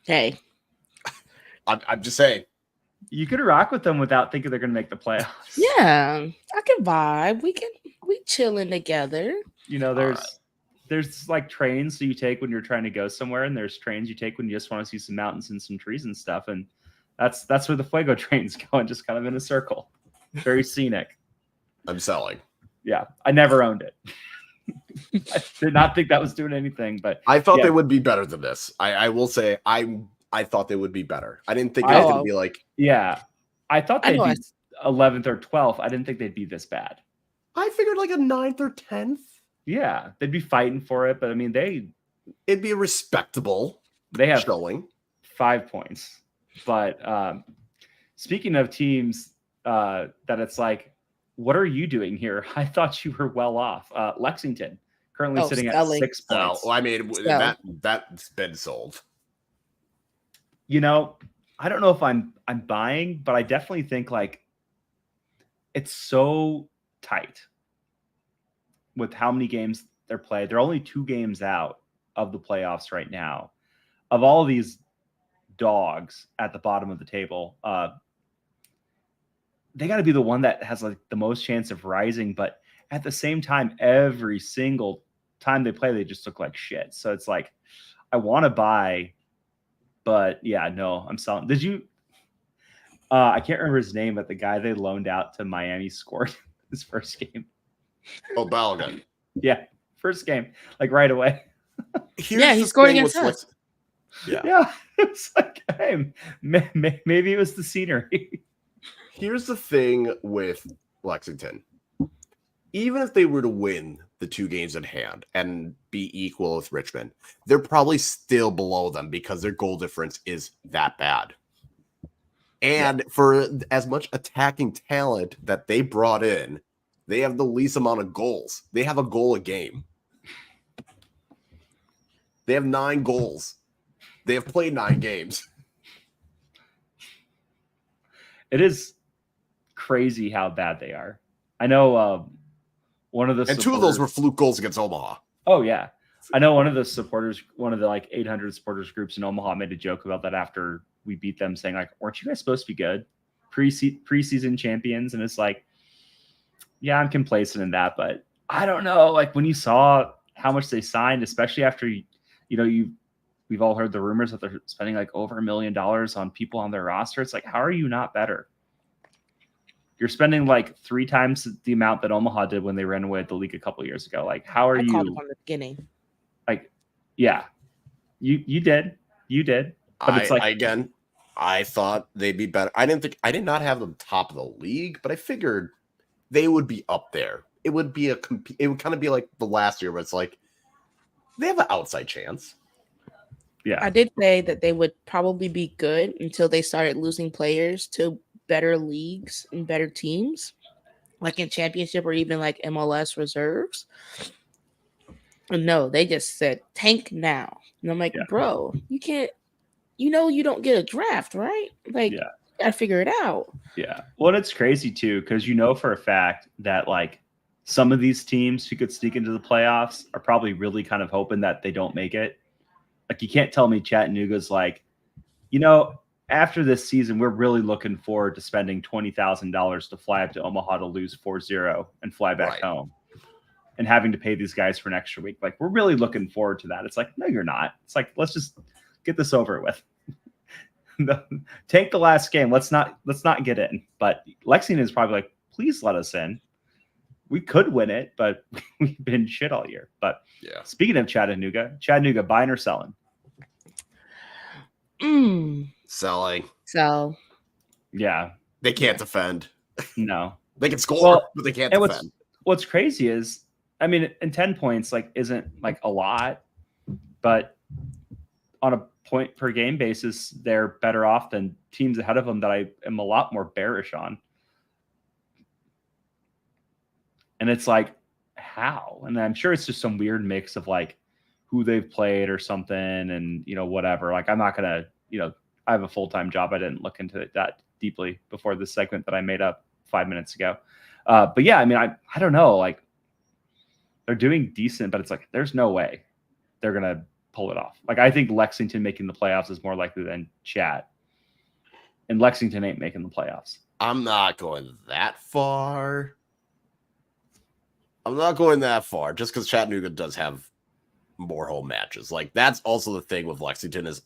Hey, I'm just saying. You could rock with them without thinking they're going to make the playoffs. Yeah, I can vibe. We chilling together. You know, there's like trains that you take when you're trying to go somewhere, and there's trains you take when you just want to see some mountains and some trees and stuff. And that's where the Fuego train's going, just kind of in a circle. Very scenic. I'm selling. Yeah, I never owned it. I did not think that was doing anything, but I thought they would be better than this. I will say I thought they would be better. I didn't think it was going to be like. Yeah, I thought they'd be 11th or 12th. I didn't think they'd be this bad. I figured like a 9th or 10th. Yeah, they'd be fighting for it, but I mean it'd be respectable. They have showing 5 points. But speaking of teams that it's like, what are you doing here? I thought you were well off. Lexington currently sitting at 6 points. Well, I mean, that's been sold. You know, I don't know if I'm buying, but I definitely think like it's so tight with how many games they're played. They're only 2 games out of the playoffs right now. Of all these dogs at the bottom of the table, they got to be the one that has like the most chance of rising. But at the same time, every single time they play, they just look like shit. So it's like, I want to buy, but yeah, no, I'm selling. Did you? I can't remember his name, but the guy they loaned out to Miami scored his first game. Oh, Balogun. Yeah, first game, like right away. He scored against us. Yeah, it's like, hey, maybe it was the scenery. Here's the thing with Lexington. Even if they were to win the 2 games at hand and be equal with Richmond, they're probably still below them because their goal difference is that bad. And for as much attacking talent that they brought in, they have the least amount of goals. They have a goal a game. They have 9 goals. They have played 9 games. It is crazy how bad they are. I know one of the and 2 of those were fluke goals against Omaha. Oh yeah, I know one of the supporters, one of the like 800 supporters groups in Omaha, made a joke about that after we beat them, saying like, "Weren't you guys supposed to be good, preseason champions?" And it's like, yeah, I'm complacent in that, but I don't know. Like when you saw how much they signed, especially after we've all heard the rumors that they're spending like over $1 million on people on their roster. It's like, how are you not better? You're spending like 3 times the amount that Omaha did when they ran away at the league a couple of years ago. Like, how are you? Called it from the beginning. Like, yeah, you did. But it's like, again, I thought they'd be better. I did not have them top of the league, but I figured they would be up there. It would be it would kind of be like the last year where it's like they have an outside chance. Yeah, I did say that they would probably be good until they started losing players to better leagues and better teams, like in championship or even like MLS reserves. And no, they just said tank now. And I'm like, bro, you can't, you don't get a draft, right? Like, you gotta figure it out. Yeah. Well, it's crazy too, because for a fact that like some of these teams who could sneak into the playoffs are probably really kind of hoping that they don't make it. Like, you can't tell me Chattanooga's like, after this season, we're really looking forward to spending $20,000 to fly up to Omaha to lose 4-0 and fly back home and having to pay these guys for an extra week. Like, we're really looking forward to that. It's like, no, you're not. It's like, let's just get this over with. Tank the last game. Let's not get in. But Lexington is probably like, please let us in. We could win it, but we've been shit all year. But speaking of Chattanooga, buying or selling? Selling. So. Yeah. They can't defend. No. They can score, but they can't defend. What's crazy is, I mean, and 10 points like isn't like a lot, but on a point per game basis, they're better off than teams ahead of them that I am a lot more bearish on. And it's like, how? And I'm sure it's just some weird mix of like who they've played or something, and whatever. Like, I'm not gonna, I have a full-time job. I didn't look into it that deeply before this segment that I made up 5 minutes ago. But yeah, I mean, I don't know. Like, they're doing decent, but it's like there's no way they're gonna pull it off. Like, I think Lexington making the playoffs is more likely than Chat, and Lexington ain't making the playoffs. I'm not going that far. Just because Chattanooga does have more home matches. Like, that's also the thing with Lexington is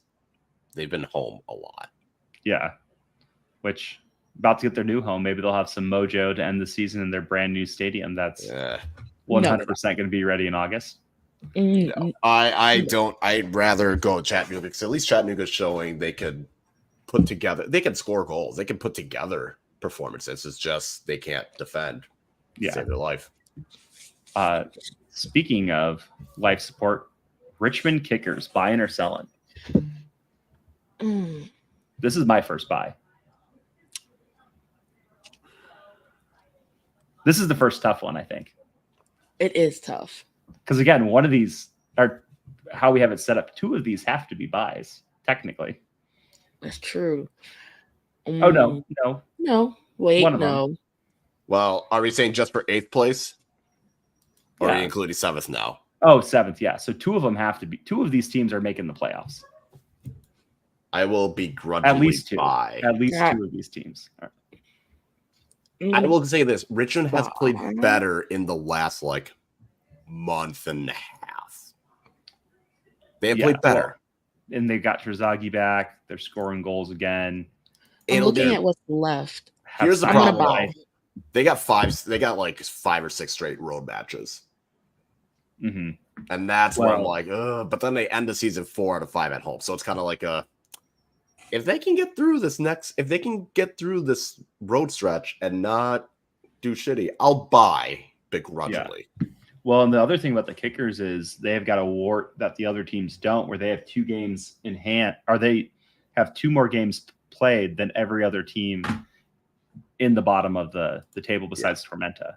they've been home a lot. Yeah, which about to get their new home. Maybe they'll have some mojo to end the season in their brand new stadium. That's 100% going to be ready in August. No, I don't. I'd rather go with Chattanooga because at least Chattanooga's showing they could put together. They can score goals. They can put together performances. It's just they can't defend. Save their life. Speaking of life support, Richmond Kickers, buying or selling? This is my first buy. This is the first tough one, I think. It is tough. Because again, one of these are how we have it set up. Two of these have to be buys, technically. That's true. Oh, no. Wait, one of no. them. Well, are we saying just for 8th place? Or Yeah. are you including 7th now? Oh, 7th, yeah. So two of them have to be. Two of these teams are making the playoffs. I will begrudgingly At least two. buy. At least two of these teams. All right. I will say this. Richmond has played better in the last, month and a half. They have played better. Well, and they got Terzaghi back. They're scoring goals again. I'm looking at what's left. Here's the I'm problem. gonna buy. They got 5 or 6 straight road matches. Mm-hmm. And that's where I'm like, but then they end the season 4 out of 5 at home. So it's kind of like if they can get through this road stretch and not do shitty, I'll buy begrudgingly. Yeah. Well, and the other thing about the Kickers is they have got a wart that the other teams don't, where they have 2 games in hand, or they have 2 more games played than every other team in the bottom of the table besides Tormenta.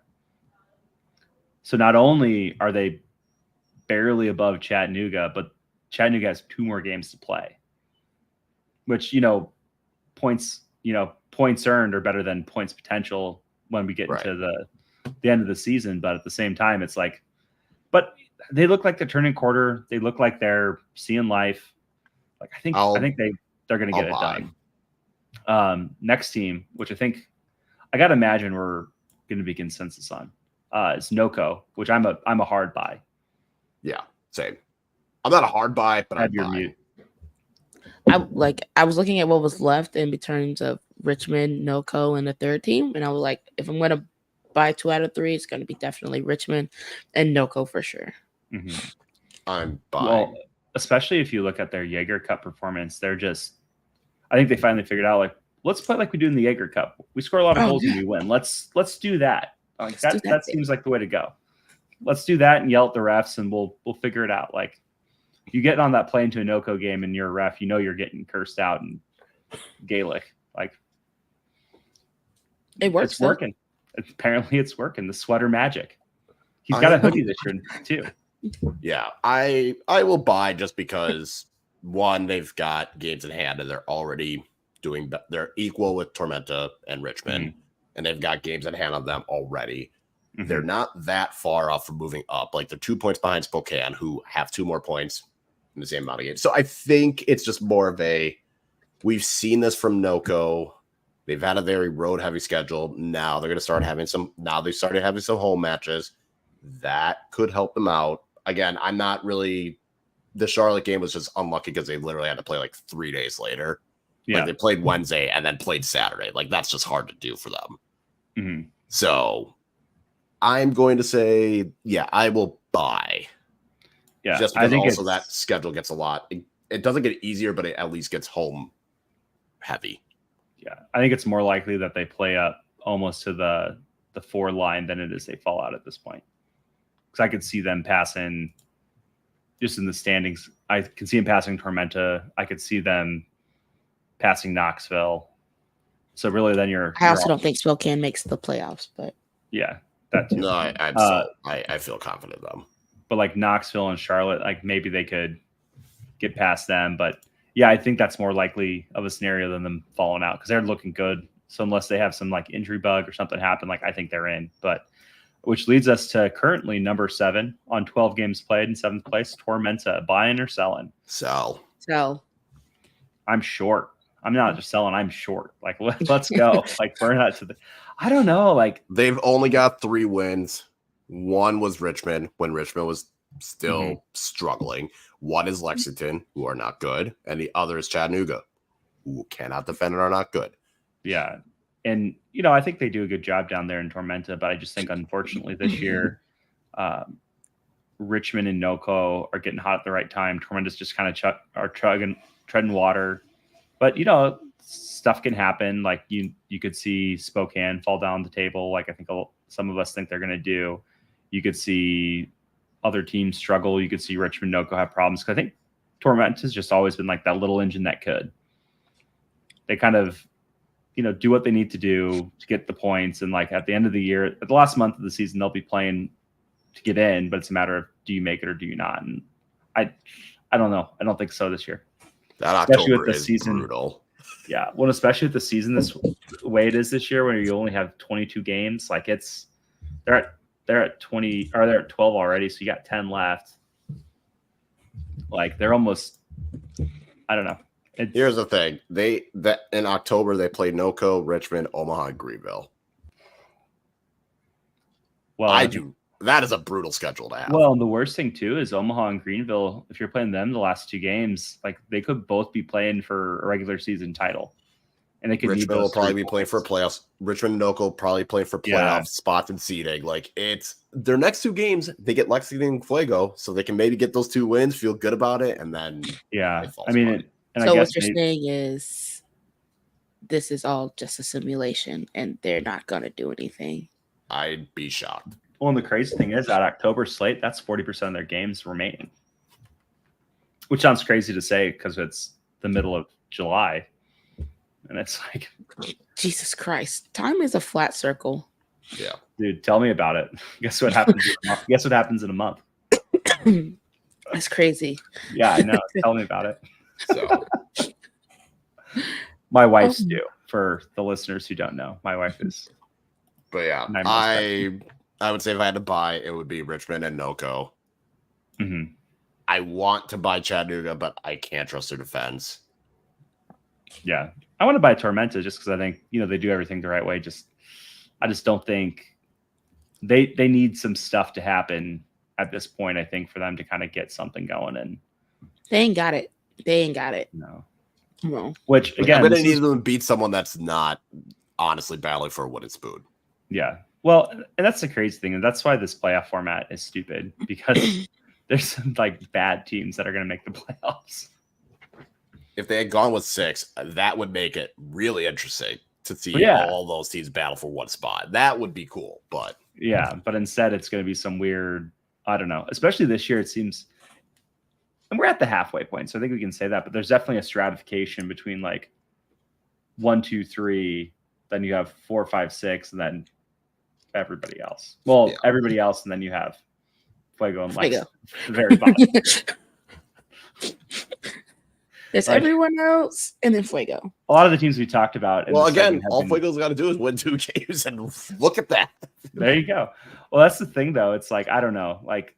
So not only are they barely above Chattanooga, but Chattanooga has 2 more games to play, which, points earned are better than points potential when we get into the end of the season. But at the same time, it's like, but they look like they're turning quarter. They look like they're seeing life. Like, I think they're going to get it done. Next team, which I think I got to imagine we're going to be consensus on, is NOCO, which I'm a hard buy. Yeah, same. I'm not a hard buy, but Have I'm your mute. I was looking at what was left in terms of Richmond, NOCO, and the third team, and I was like, if I'm gonna buy 2 out of 3, it's gonna be definitely Richmond and NOCO for sure. Mm-hmm. I'm buying. Well, especially if you look at their Jaeger Cup performance, I think they finally figured out, like, let's play like we do in the Jaeger Cup. We score a lot of goals and we win. Let's do that. Like, that seems like the way to go. Let's do that and yell at the refs, and we'll figure it out. Like, you get on that plane to a NOCO game and you're a ref, you're getting cursed out in Gaelic. Like, it works. It's working. Apparently it's working. The sweater magic. He's got a hoodie this year too. Yeah, I will buy just because, one, they've got games in hand and they're already they're equal with Tormenta and Richmond, and they've got games in hand on them already. Mm-hmm. They're not that far off from moving up. Like, they're 2 points behind Spokane, who have 2 more points in the same amount of games. So I think it's just more of we've seen this from NOCO. They've had a very road heavy schedule. Now they're going to start having they started having some home matches that could help them out. Again, I'm not really, the Charlotte game was just unlucky because they literally had to play like 3 days later. Yeah. Like, they played Wednesday and then played Saturday. Like, that's just hard to do for them. Mm-hmm. So I'm going to say, I will buy. Yeah, just because I think also that schedule gets a lot. It doesn't get easier, but it at least gets home heavy. Yeah, I think it's more likely that they play up almost to the 4 line than it is they fall out at this point. Because I could see them passing just in the standings, I can see them passing Tormenta. I could see them passing Knoxville. So really, then I also don't think Spokane makes the playoffs, but yeah, that too. No, I feel confident in them. But like Knoxville and Charlotte, like maybe they could get past them. But yeah, I think that's more likely of a scenario than them falling out because they're looking good. So unless they have some like injury bug or something happen, like I think they're in. But which leads us to currently number 7 on 12 games played in 7th place, Tormenta. Buying or selling? Sell. I'm short. I'm not just selling. I'm short. Like let's go. Like burn that to the. I don't know. Like they've only got 3 wins. One was Richmond when Richmond was still struggling. One is Lexington, who are not good, and the other is Chattanooga, who cannot defend and are not good. Yeah. And, you know, I think they do a good job down there in Tormenta, but I just think, unfortunately, this year, Richmond and NoCo are getting hot at the right time. Tormenta's just kind of are treading water. But, you know, stuff can happen. Like, you could see Spokane fall down the table, like I think some of us think they're going to do. You could see other teams struggle. You could see Richmond, NoCo have problems. Because I think Tormenta's just always been like that little engine that could. They kind of, you know, do what they need to do to get the points. And like at the end of the year, at the last month of the season, they'll be playing to get in, but it's a matter of do you make it or do you not? And I don't know. I don't think so this year. That October is brutal. Yeah. Well, especially with the season this way it is this year, where you only have 22 games, like they're at 20 or they're at 12 already. So you got 10 left. Like they're almost, I don't know. Here's the thing. That in October they played NoCo, Richmond, Omaha, and Greenville. Well, that is a brutal schedule to have. Well, and the worst thing too is Omaha and Greenville, if you're playing them the last 2 games, like they could both be playing for a regular season title. And they could Richmond will probably be playing for playoffs. Richmond and NoCo probably playing for playoff spots and seeding. Like it's their next 2 games, they get Lexington and Fuego, so they can maybe get those 2 wins, feel good about it, and then I mean so what you're saying is this is all just a simulation and they're not going to do anything. I'd be shocked. Well, and the crazy thing is that October slate, that's 40% of their games remaining, which sounds crazy to say because it's the middle of July. And it's like, Jesus Christ, time is a flat circle. Yeah. Dude, tell me about it. Guess what happens in a month? That's crazy. Yeah, I know. Tell me about it. So my wife's due, for the listeners who don't know. My wife is. But yeah, I would say if I had to buy, it would be Richmond and NoCo. Mm-hmm. I want to buy Chattanooga, but I can't trust their defense. Yeah, I want to buy Tormenta just because I think, you know, they do everything the right way. I just don't think they need some stuff to happen at this point, I think, for them to kind of get something going. And they ain't got it. No. No. Which again, but they need them to beat someone that's not honestly battling for a wooden spoon. Yeah. Well, and that's the crazy thing, and that's why this playoff format is stupid, because there's some like bad teams that are going to make the playoffs. If they had gone with 6, that would make it really interesting to see all those teams battle for one spot. That would be cool, but instead it's going to be some weird, I don't know, especially this year it seems, and we're at the halfway point, so I think we can say that, but there's definitely a stratification between like 1, 2, 3, then you have 4, 5, 6, and then everybody else. Well, everybody else, and then you have Fuego and Lex at the very bottom. There's everyone else, and then Fuego. A lot of the teams we talked about. Well, again, all Fuego's got to do is win 2 games, and look at that. There you go. Well, that's the thing, though. It's like, I don't know. Like,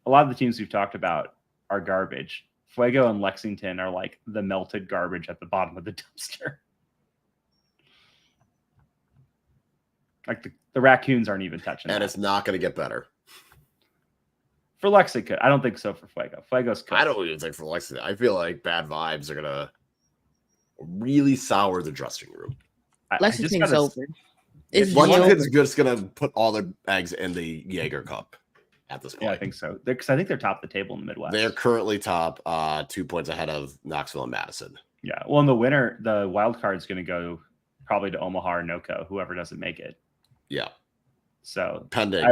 a lot of the teams we've talked about are garbage. Fuego and Lexington are like the melted garbage at the bottom of the dumpster. Like, the Raccoons aren't even touching and that. It's not going to get better. For Lex, it could. I don't think so for Fuego. Fuego's could. I don't even think for Lexington. I feel like bad vibes are going to really sour the dressing room. Lexington's over. Lexington's just going to put all their eggs in the Jaeger cup at this point. Yeah, I think so. Because I think they're top of the table in the Midwest. They're currently top, 2 points ahead of Knoxville and Madison. Yeah. Well, in the winter, the wild card is going to go probably to Omaha or NoCo, whoever doesn't make it. Yeah. So pending.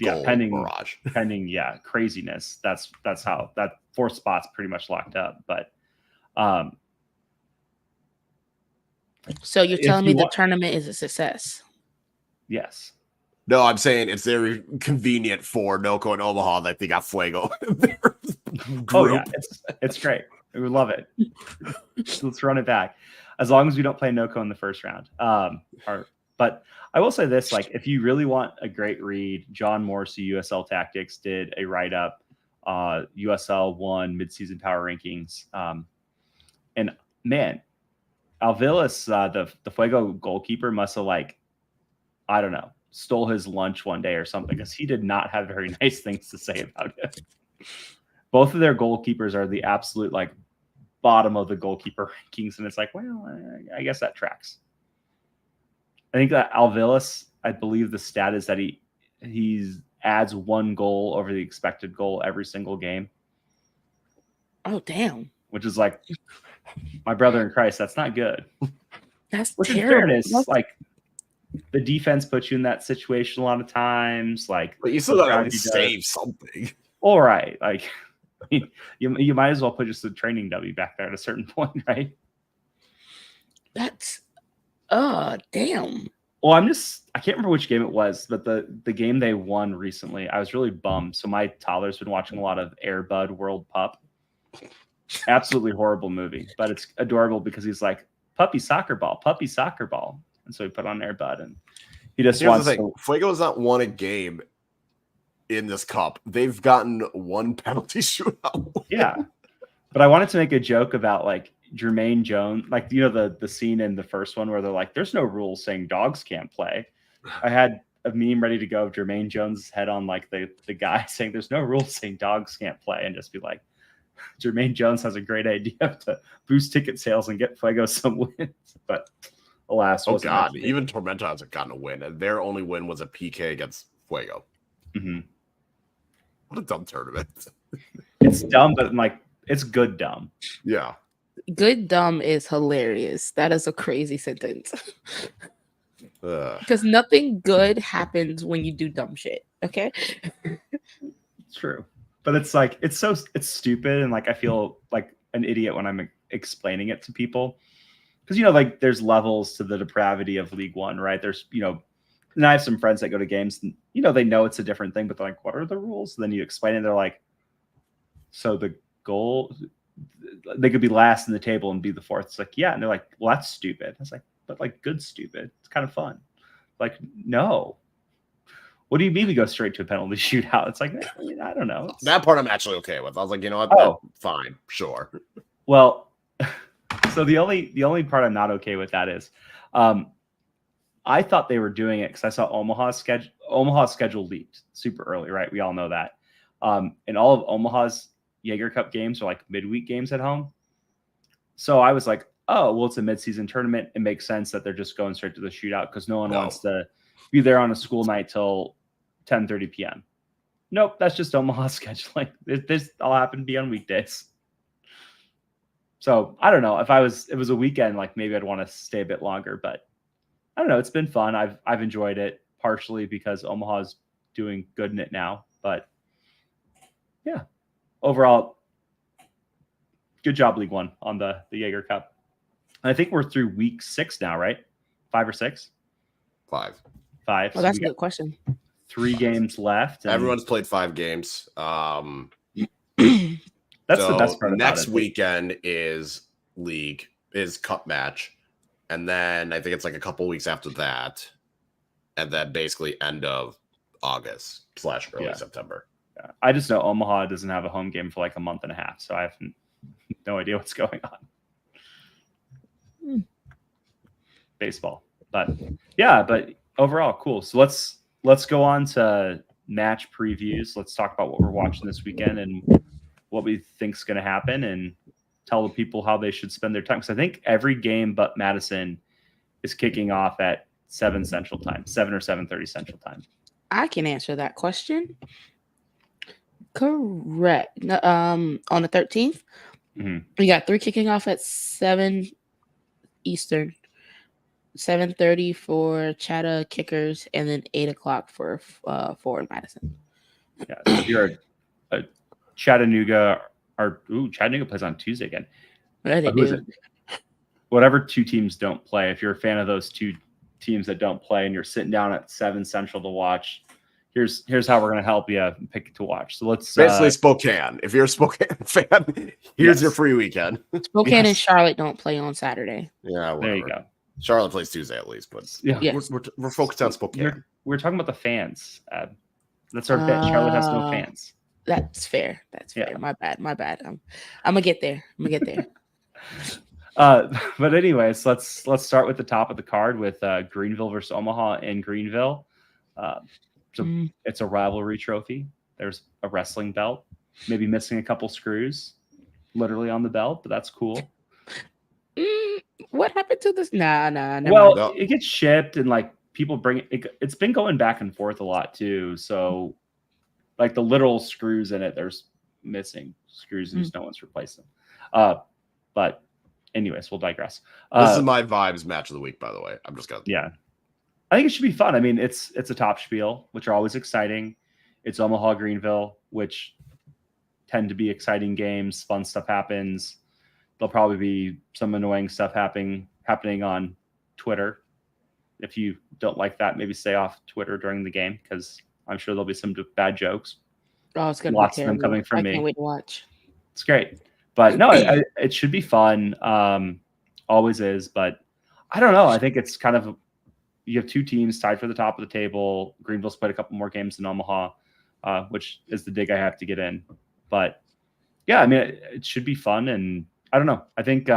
goal barrage. pending craziness. That's how that 4th spot's pretty much locked up. But so you're telling me the tournament is a success? Yes. No, I'm saying it's very convenient for Noco and Omaha that they got Fuego in their group. Oh yeah, it's great. We love it. Let's run it back. As long as we don't play Noco in the first round. But I will say this, like, if you really want a great read, John Morrissey, USL Tactics, did a write-up, USL 1 midseason power rankings. And man, Alvilas, the Fuego goalkeeper, must have, like, I don't know, stole his lunch one day or something, because he did not have very nice things to say about it. Both of their goalkeepers are the absolute, like, bottom of the goalkeeper rankings, and it's like, well, I guess that tracks. I think that Alvilas, I believe the stat is that he adds 1 goal over the expected goal every single game. Oh, damn. Which is like, my brother in Christ, that's not good. That's Which terrible. In fairness, like, the defense puts you in that situation a lot of times. Like, but you still gotta save something. All right. Like, you might as well put just a training W back there at a certain point, right? That's damn. Well, I can't remember which game it was, but the game they won recently, I was really bummed. So my toddler's been watching a lot of Air Bud World Pup. Absolutely horrible movie, but it's adorable because he's like, puppy soccer ball. And so he put on Air Bud, and he just wants to... Fuego has not won a game in this cup. They've gotten 1 penalty shootout. Yeah. But I wanted to make a joke about, like, Jermaine Jones, like, you know, the scene in the first one where they're like, there's no rules saying dogs can't play. I had a meme ready to go of Jermaine Jones' head on, like, the guy saying there's no rules saying dogs can't play, and just be like, Jermaine Jones has a great idea to boost ticket sales and get Fuego some wins. But alas, oh god, even Tormenta hasn't gotten a win, and their only win was a PK against Fuego. Mm-hmm. What a dumb tournament. It's dumb, but, like, it's good dumb. Yeah. Good dumb is hilarious. That is a crazy sentence. Because nothing good happens when you do dumb shit. Okay. It's true. But it's like, it's stupid. And, like, I feel like an idiot when I'm explaining it to people. Because, you know, like, there's levels to the depravity of League One, right? There's, you know, and I have some friends that go to games and, you know, they know it's a different thing, but they're like, what are the rules? And then you explain it. They're like, so the goal, they could be last in the table and be the 4th. It's like, yeah. And they're like, well, that's stupid. I was like, but, like, good stupid. It's kind of fun. Like, no. What do you mean we go straight to a penalty shootout? It's like, I don't know. That part I'm actually okay with. I was like, you know what? Fine, sure. Well, so the only part I'm not okay with that is, I thought they were doing it because I saw Omaha's schedule leaked super early, right? We all know that. And all of Omaha's Jaeger Cup games are, like, midweek games at home. So I was like, oh, well, it's a midseason tournament. It makes sense that they're just going straight to the shootout because no one wants to be there on a school night till 10:30 p.m. Nope, that's just Omaha scheduling. This all happened to be on weekdays. So I don't know if it was a weekend, like, maybe I'd want to stay a bit longer, but I don't know. It's been fun. I've enjoyed it, partially because Omaha's doing good in it now, but yeah, overall, good job, League One, on the Jaeger Cup. And I think we're through week 6 now, right? 5 or 6? 5. Well, So that's a good question. 3 games left. Everyone's played 5 games. That's the best part about next it. weekend is cup match. And then I think it's like a couple weeks after that. And then basically end of August / early September. Yeah. I just know Omaha doesn't have a home game for like a month and a half. So I have no idea what's going on. Baseball. But yeah, but overall, cool. So let's go on to match previews. Let's talk about what we're watching this weekend and what we think's going to happen, and tell the people how they should spend their time. Because I think every game but Madison is kicking off at 7 Central Time, 7 or 7:30 Central Time. I can answer that question. Correct. On the 13th, we got 3 kicking off at 7 Eastern. 7:30 for Chatta Kickers, and then 8 o'clock for Forward Madison. Yeah, so if you're a Chattanooga, Chattanooga plays on Tuesday again. What do they Who is do? it? Whatever two teams don't play, if you're a fan of those two teams that don't play and you're sitting down at 7 Central to watch, here's how we're going to help you pick to watch. So let's Basically, Spokane. If you're a Spokane fan, here's your Yes. free weekend. Spokane and Yes. Charlotte don't play on Saturday. Yeah, whatever. there you go. Charlotte plays Tuesday at least, but Yeah, Yes. we're focused on Spokane. we're talking about the fans. That's our bit. Charlotte has no fans. That's fair. That's fair. Yeah. My bad. I'm gonna get there. But anyways, let's start with the top of the card with Greenville versus Omaha in Greenville. So it's a rivalry trophy. There's a wrestling belt, maybe missing a couple screws, literally on the belt, but that's cool. What happened to this? Nah. Never Well, mind. it gets shipped and like people bring it. It's been going back and forth a lot too. So like the literal screws in it, there's missing screws and just no one's replaced them. But anyways, we'll digress. This is my vibes match of the week, by the way. I'm just gonna. Yeah, I think it should be fun. I mean, it's a top spiel, which are always exciting. It's Omaha Greenville, which tend to be exciting games. Fun stuff happens. There'll probably be some annoying stuff happening on Twitter. If you don't like that, maybe stay off Twitter during the game because I'm sure there'll be some bad jokes. Oh, it's gonna Lots be of them coming from I me. can't wait to watch. It's great. But no, it should be fun. Always is. But I don't know. I think it's kind of you have two teams tied for the top of the table. Greenville's played a couple more games than Omaha, which is the dig I have to get in. But yeah, I mean, it should be fun. And I don't know. I think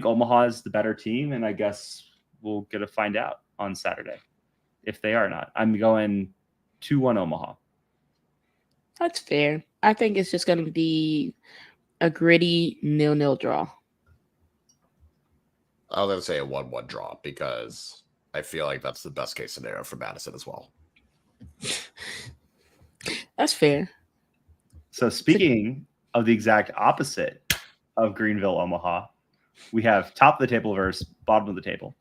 Omaha is the better team, and I guess we'll get to find out on Saturday if they are not. I'm going 2-1 Omaha. That's fair. I think it's just going to be a gritty 0-0 draw. I was gonna say a 1-1 draw because I feel like that's the best case scenario for Madison as well. That's fair. So speaking of the exact opposite of Greenville, Omaha, we have top of the table versus bottom of the table.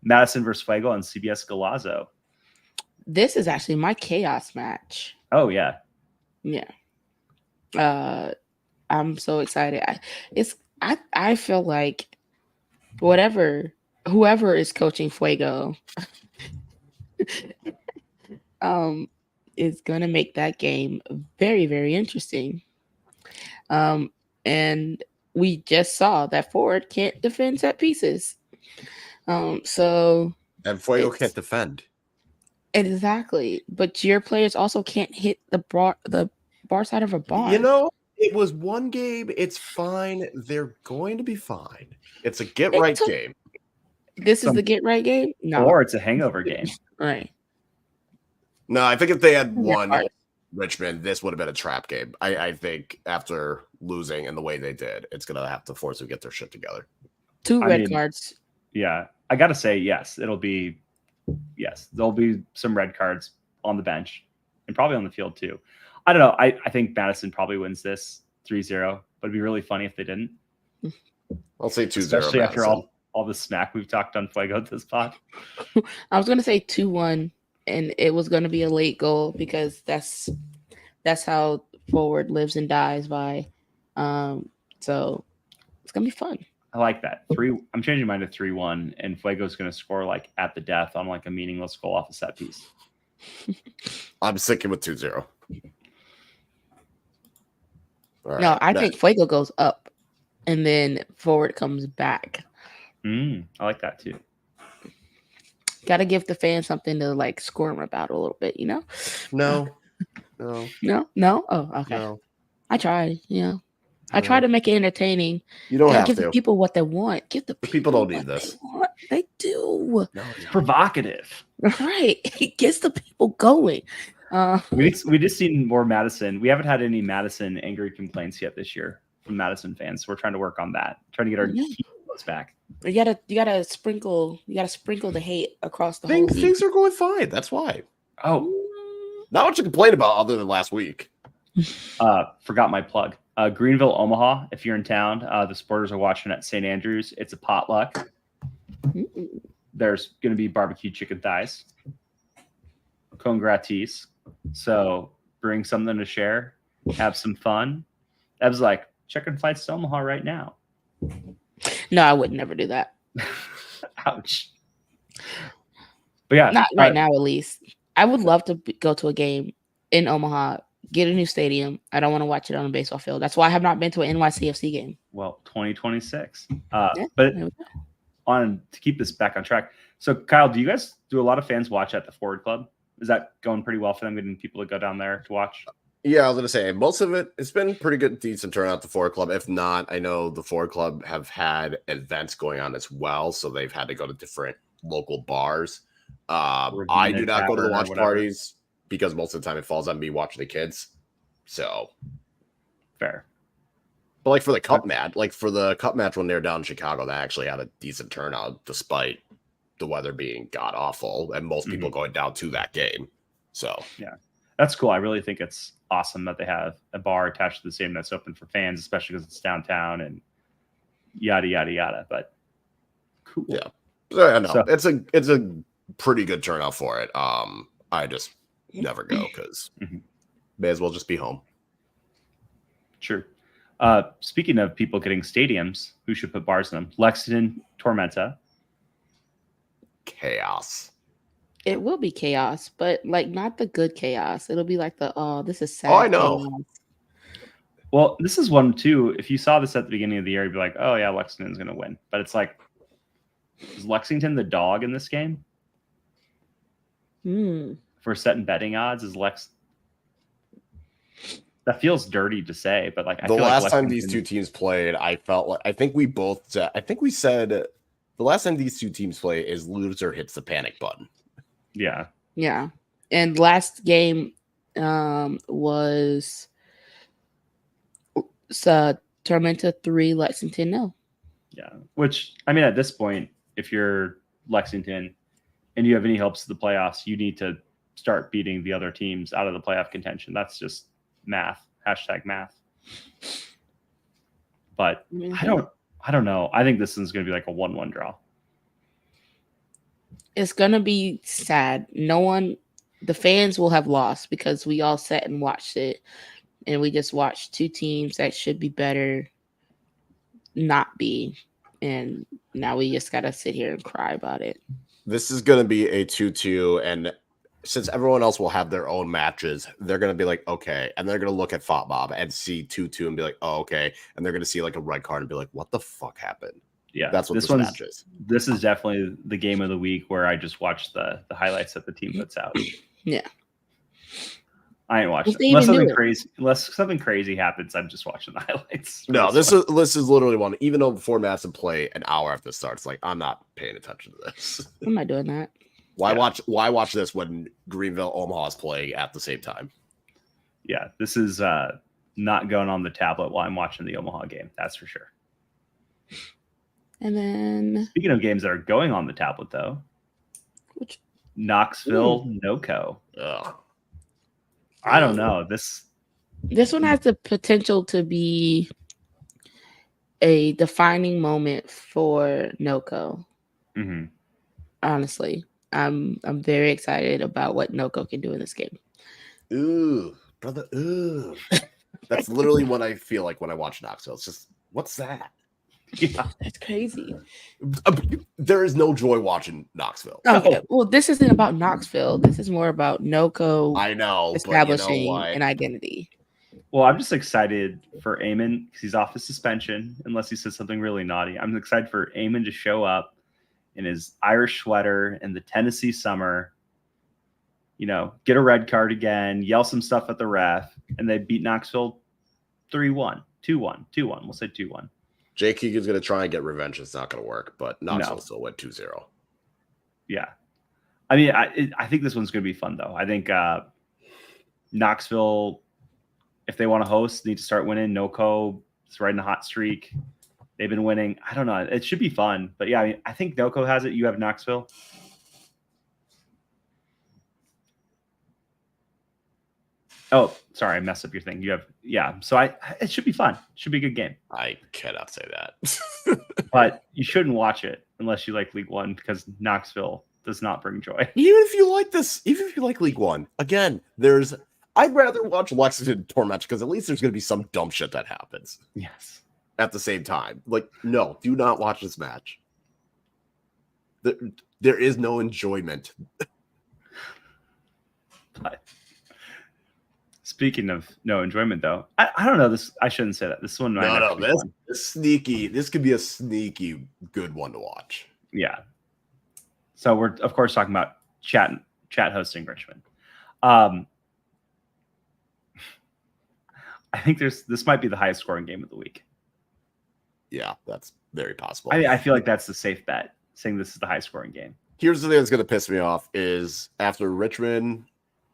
Madison versus Fuego on CBS Galazo. This is actually my chaos match. Oh yeah. Yeah. I'm so excited. I feel like whoever is coaching Fuego is gonna make that game very, very interesting. And we just saw that Ford can't defend set pieces. So And Fuego can't defend. Exactly. But your players also can't hit the bar side of a bar. You know, it was one game. It's fine. They're going to be fine. It's a get-right game. This is the get-right game? No. Or it's a hangover game. Right. No, I think if they had won Richmond, this would have been a trap game. I think after losing and the way they did, it's going to have to force them to get their shit together. Two red cards. Yeah. I got to say, yes, there'll be some red cards on the bench and probably on the field too. I don't know. I think Madison probably wins this 3-0, but it'd be really funny if they didn't. I'll say 2-0. Especially after Madison. all the smack we've talked on Fuego at this spot. I was going to say 2-1, and it was going to be a late goal because that's how Forward lives and dies by. So it's going to be fun. I like that. I'm changing mine to 3-1, and Fuego's going to score like at the death on like a meaningless goal off a set piece. I'm sticking with 2-0. Right, no, I think Fuego goes up, and then Forward comes back. I like that too. Got to give the fans something to like squirm about a little bit, you know? No. Oh, okay. No. I tried, I try to make it entertaining. You don't have give to. the people what they want. Give the people don't need this. They do. No. It's provocative. Right. It gets the people going. We just seen more Madison. We haven't had any Madison angry complaints yet this year from Madison fans. So we're trying to work on that. Trying to get our heroes back. You gotta sprinkle the hate across the whole Things are going fine. That's why. Oh, not much to complain about other than last week. Forgot my plug. Greenville, Omaha. If you're in town, the supporters are watching at St. Andrews. It's a potluck. Mm. There's going to be barbecue chicken thighs, con gratis. So bring something to share, have some fun. Ev's like, chicken flights to Omaha right now. No, I would never do that. Ouch. But yeah, Not right now, at least. I would love to go to a game in Omaha, get a new stadium. I don't want to watch it on a baseball field. That's why I have not been to an NYCFC game. Well, 2026. Yeah, But there we go. to keep this back on track. So, Kyle, do a lot of fans watch at the Forward Club? Is that going pretty well for them, getting people to go down there to watch? Yeah, I was gonna say most of it's been pretty good, decent turnout at the Forward Club. If not, I know the Forward Club have had events going on as well, so they've had to go to different local bars. I do not go to the watch parties because most of the time it falls on me watching the kids. So fair. But like for the cup match, when they were down in Chicago, that actually had a decent turnout despite the weather being god awful and most people going down to that game. So yeah, that's cool. I really think it's awesome that they have a bar attached to the stadium that's open for fans, especially because it's downtown and yada yada yada. But cool. Yeah, I know it's a pretty good turnout for it. I just never go because may as well just be home. Sure. Speaking of people getting stadiums, who should put bars in them? Lexington, Tormenta. Chaos. It will be chaos, but like not the good chaos. It'll be like this is sad. Oh, I know. Chaos. Well, this is one too. If you saw this at the beginning of the year, you'd be like, "Oh yeah, Lexington's going to win." But it's like, is Lexington the dog in this game? If we're setting betting odds, is Lex? That feels dirty to say, but like the last time these two teams played, I think we said the last time these two teams play is loser hits the panic button. Yeah. Yeah. And last game was Tormenta 3, Lexington 0. Yeah. Which, I mean, at this point, if you're Lexington and you have any hopes of the playoffs, you need to start beating the other teams out of the playoff contention. That's just math. #math. But I don't know. I think this is going to be like a 1-1 draw. It's going to be sad. The fans will have lost because we all sat and watched it, and we just watched two teams that should be better not be, and now we just got to sit here and cry about it. This is going to be a 2-2, and since everyone else will have their own matches, they're going to be like, okay, and they're going to look at FOTMOB and see 2-2 and be like, oh, okay, and they're going to see like a red card and be like, what the fuck happened? Yeah, that's what this match is. This is definitely the game of the week where I just watch the highlights that the team puts out. Yeah, I ain't watching unless something crazy happens. I'm just watching the highlights. No, this is literally one. Even though before match and play an hour after it starts, like I'm not paying attention to this. I'm not doing that. Why watch this when Greenville Omaha is playing at the same time? Yeah, this is not going on the tablet while I'm watching the Omaha game. That's for sure. And then, speaking of games that are going on the tablet, though, Knoxville NoCo. I don't know. This one has the potential to be a defining moment for NoCo. Honestly, I'm very excited about what NoCo can do in this game. Ooh, brother. Ooh, that's literally what I feel like when I watch Knoxville. It's just, what's that? Yeah, that's crazy. There is no joy watching Knoxville. Okay, well, this isn't about Knoxville. This is more about NoCo. I know, establishing an identity. Well, I'm just excited for Eamon because he's off his suspension, unless he says something really naughty. I'm excited for Eamon to show up in his Irish sweater in the Tennessee summer. Get a red card again, yell some stuff at the ref, and they beat Knoxville 3-1, 2-1, 2-1. We'll say 2-1. Jay Keegan's going to try and get revenge. It's not going to work, but Knoxville still went 2-0. Yeah. I mean, I think this one's going to be fun, though. I think Knoxville, if they want to host, need to start winning. NoCo is riding a hot streak. They've been winning. I don't know. It should be fun. But, yeah, I think NoCo has it. You have Knoxville. Oh, sorry, I messed up your thing. You have, so it should be fun. It should be a good game. I cannot say that. But you shouldn't watch it unless you like League One because Knoxville does not bring joy. Even if you like League One, again, I'd rather watch Lexington Torment because at least there's going to be some dumb shit that happens. Yes. At the same time. Like, no, do not watch this match. There is no enjoyment. But speaking of no enjoyment, though, I don't know. I shouldn't say that. This one might this sneaky. This could be a sneaky good one to watch. Yeah. So we're of course talking about chat hosting Richmond. I think this might be the highest scoring game of the week. Yeah, that's very possible. I feel like that's the safe bet, saying this is the highest scoring game. Here's the thing that's going to piss me off is after Richmond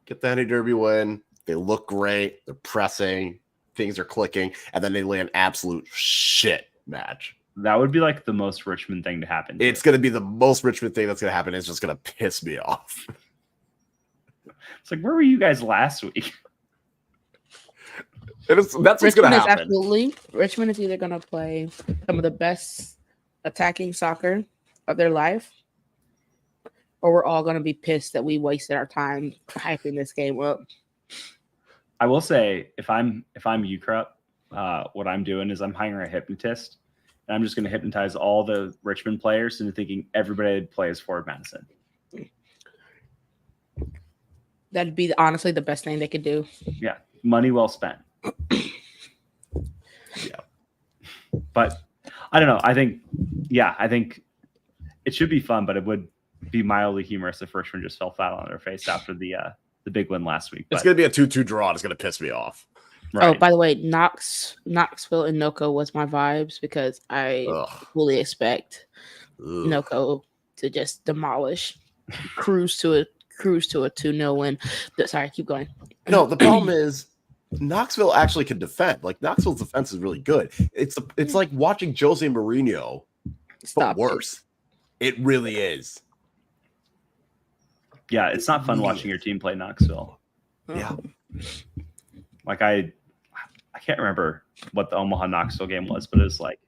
get the Henny Derby win, they look great, they're pressing, things are clicking, and then they lay an absolute shit match. That would be like the most Richmond thing to happen. It's going to be the most Richmond thing that's going to happen. It's just going to piss me off. It's like, where were you guys last week? That's what's going to happen. Absolutely. Richmond is either going to play some of the best attacking soccer of their life, or we're all going to be pissed that we wasted our time hyping this game up. I will say, if I'm UCRUP, what I'm doing is I'm hiring a hypnotist, and I'm just going to hypnotize all the Richmond players into thinking everybody would play as Forward Madison. That'd be honestly the best thing they could do. Yeah, money well spent. Yeah, but I don't know. I think it should be fun, but it would be mildly humorous if Richmond just fell flat on their face after the big win last week. It's going to be a 2-2 draw. It's going to piss me off. Right. Oh, by the way, Knoxville and NOCO was my vibes because I fully expect NOCO to just demolish, cruise to a 2-0 win. Sorry, keep going. No, the problem is Knoxville actually can defend. Like, Knoxville's defense is really good. It's like watching Jose Mourinho, but worse. It really is. Yeah, it's not fun watching your team play Knoxville. Yeah. Like I can't remember what the Omaha Knoxville game was, but it was like,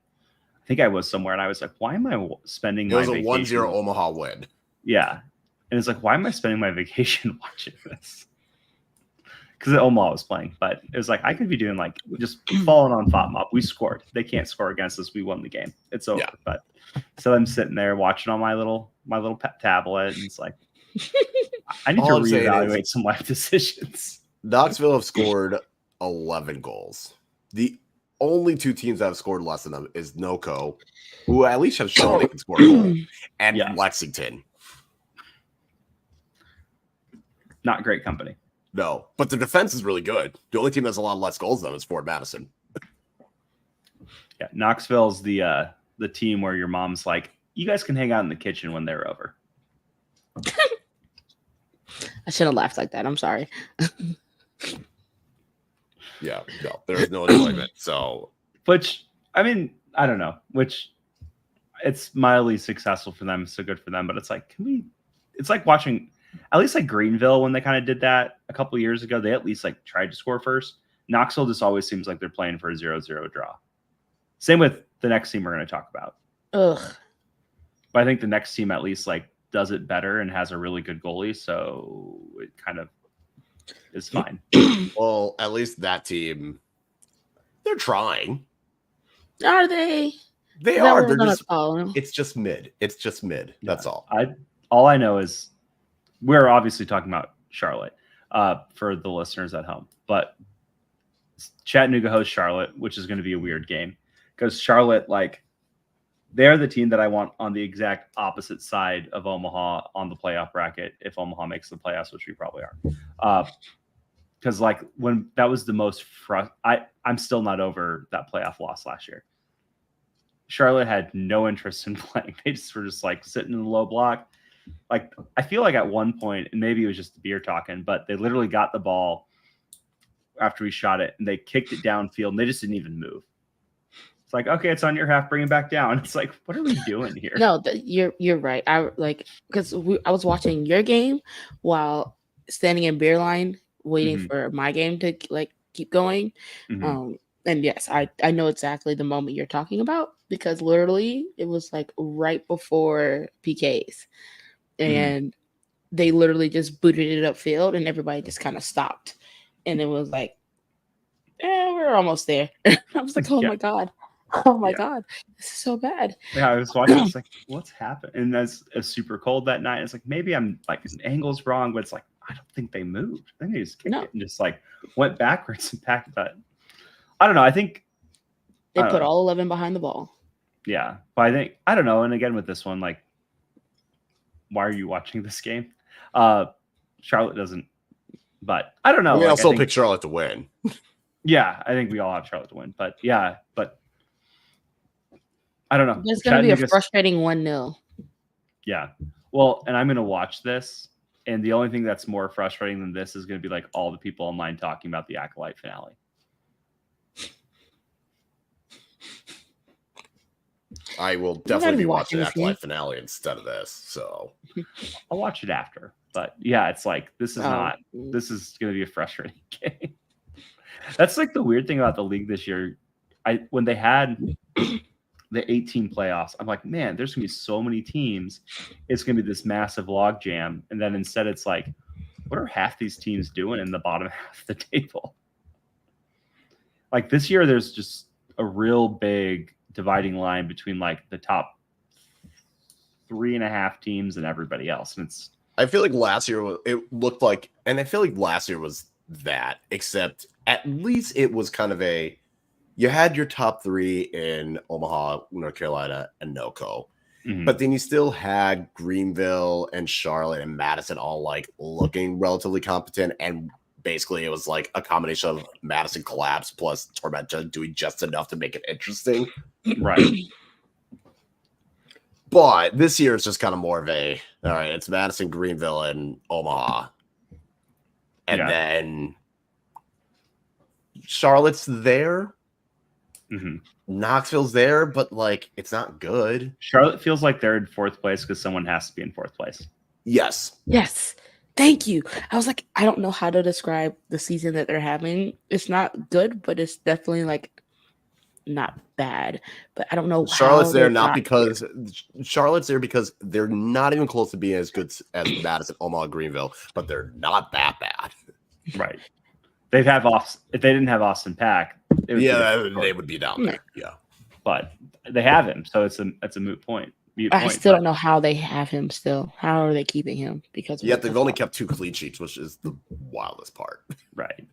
I think I was somewhere and I was like, why am I spending my vacation? It was a 1-0 Omaha win. Yeah. And it's like, why am I spending my vacation watching this? Because Omaha was playing, but it was like, I could be doing like just falling on FOTMOP. We scored. They can't score against us. We won the game. It's over. Yeah. But so I'm sitting there watching on my little tablet, and it's like, I need to reevaluate some life decisions. Knoxville have scored 11 goals. The only two teams that have scored less than them is NOCO, who at least have shown they can score a goal, and Lexington. Not great company. No, but the defense is really good. The only team that's a lot less goals than them is Fort Madison. Yeah, Knoxville's the team where your mom's like, you guys can hang out in the kitchen when they're over. I shouldn't have laughed like that. I'm sorry. Yeah, no, there is no enjoyment. So, which, I mean, I don't know, which it's mildly successful for them, so good for them, but it's like, it's like watching, at least like Greenville, when they kind of did that a couple of years ago, they at least like tried to score first. Knoxville just always seems like they're playing for a 0-0 draw. Same with the next team we're going to talk about. Ugh. But I think the next team at least like does it better and has a really good goalie, so it kind of is fine. Well, at least that team, they're trying. Are they? They are. They're just. It's just mid. It's just mid. Yeah. That's all. All I know is we're obviously talking about Charlotte for the listeners at home, but Chattanooga hosts Charlotte, which is going to be a weird game because Charlotte, like, they're the team that I want on the exact opposite side of Omaha on the playoff bracket if Omaha makes the playoffs, which we probably are. Because like when that was the most I'm still not over that playoff loss last year. Charlotte had no interest in playing. They just were just like sitting in the low block. Like I feel like at one point, and maybe it was just the beer talking, but they literally got the ball after we shot it and they kicked it downfield and they just didn't even move. It's like, okay, it's on your half, bring it back down. It's like, what are we doing here? No, you're right. I like because I was watching your game while standing in beer line waiting for my game to like keep going. And yes, I know exactly the moment you're talking about. because literally it was like right before PKs, and they literally just booted it upfield, and everybody just kind of stopped, and it was like, we're almost there. I was like, oh Yeah. my god, oh my Yeah. god, this is so bad. Yeah, I was watching. It's like, what's happened? And it's super cold that night. It's like maybe I'm like an angle's wrong, but it's like I don't think they moved. I think they just kicked it and just like went backwards and back. But I don't know. I think they put all 11 behind the ball. Yeah, but I don't know. And again with this one, like, why are you watching this game? Charlotte doesn't. But I don't know. I mean, like, I'll still pick Charlotte to win. Yeah, I think we all have Charlotte to win. But yeah, but I don't know. It's going to be a frustrating 1-0. Yeah. Well, and I'm going to watch this. And the only thing that's more frustrating than this is going to be like all the people online talking about the Acolyte finale. I will definitely be watching the Acolyte finale instead of this. So I'll watch it after. But yeah, it's like this is going to be a frustrating game. That's like the weird thing about the league this year. When they had the 18 playoffs, I'm like, man, there's gonna be so many teams. It's gonna be this massive log jam. And then instead it's like, what are half these teams doing in the bottom half of the table? Like this year, there's just a real big dividing line between like the top 3.5 teams and everybody else. And I feel like last year it looked like, and I feel like last year was that, except at least it was kind of you had your top 3 in Omaha, North Carolina, and NoCo. Mm-hmm. But then you still had Greenville and Charlotte and Madison all like looking relatively competent. And basically it was like a combination of Madison collapse plus Tormenta doing just enough to make it interesting. Right. But this year it's just kind of more of all right, it's Madison, Greenville, and Omaha. And then Charlotte's there. Mm-hmm. Knoxville's there, but like it's not good. Charlotte feels like they're in 4th place because someone has to be in 4th place. Yes. Thank you. I was like, I don't know how to describe the season that they're having. It's not good, but it's definitely like not bad. But I don't know. Charlotte's there because they're not even close to being as good as Madison, Omaha, Greenville, but they're not that bad. Right. They'd have if they didn't have Austin Pack. They would be down there. Yeah, but they have him, so it's a moot point. I still don't know how they have him still. How are they keeping him? Because they've only kept 2 clean sheets, which is the wildest part. Right.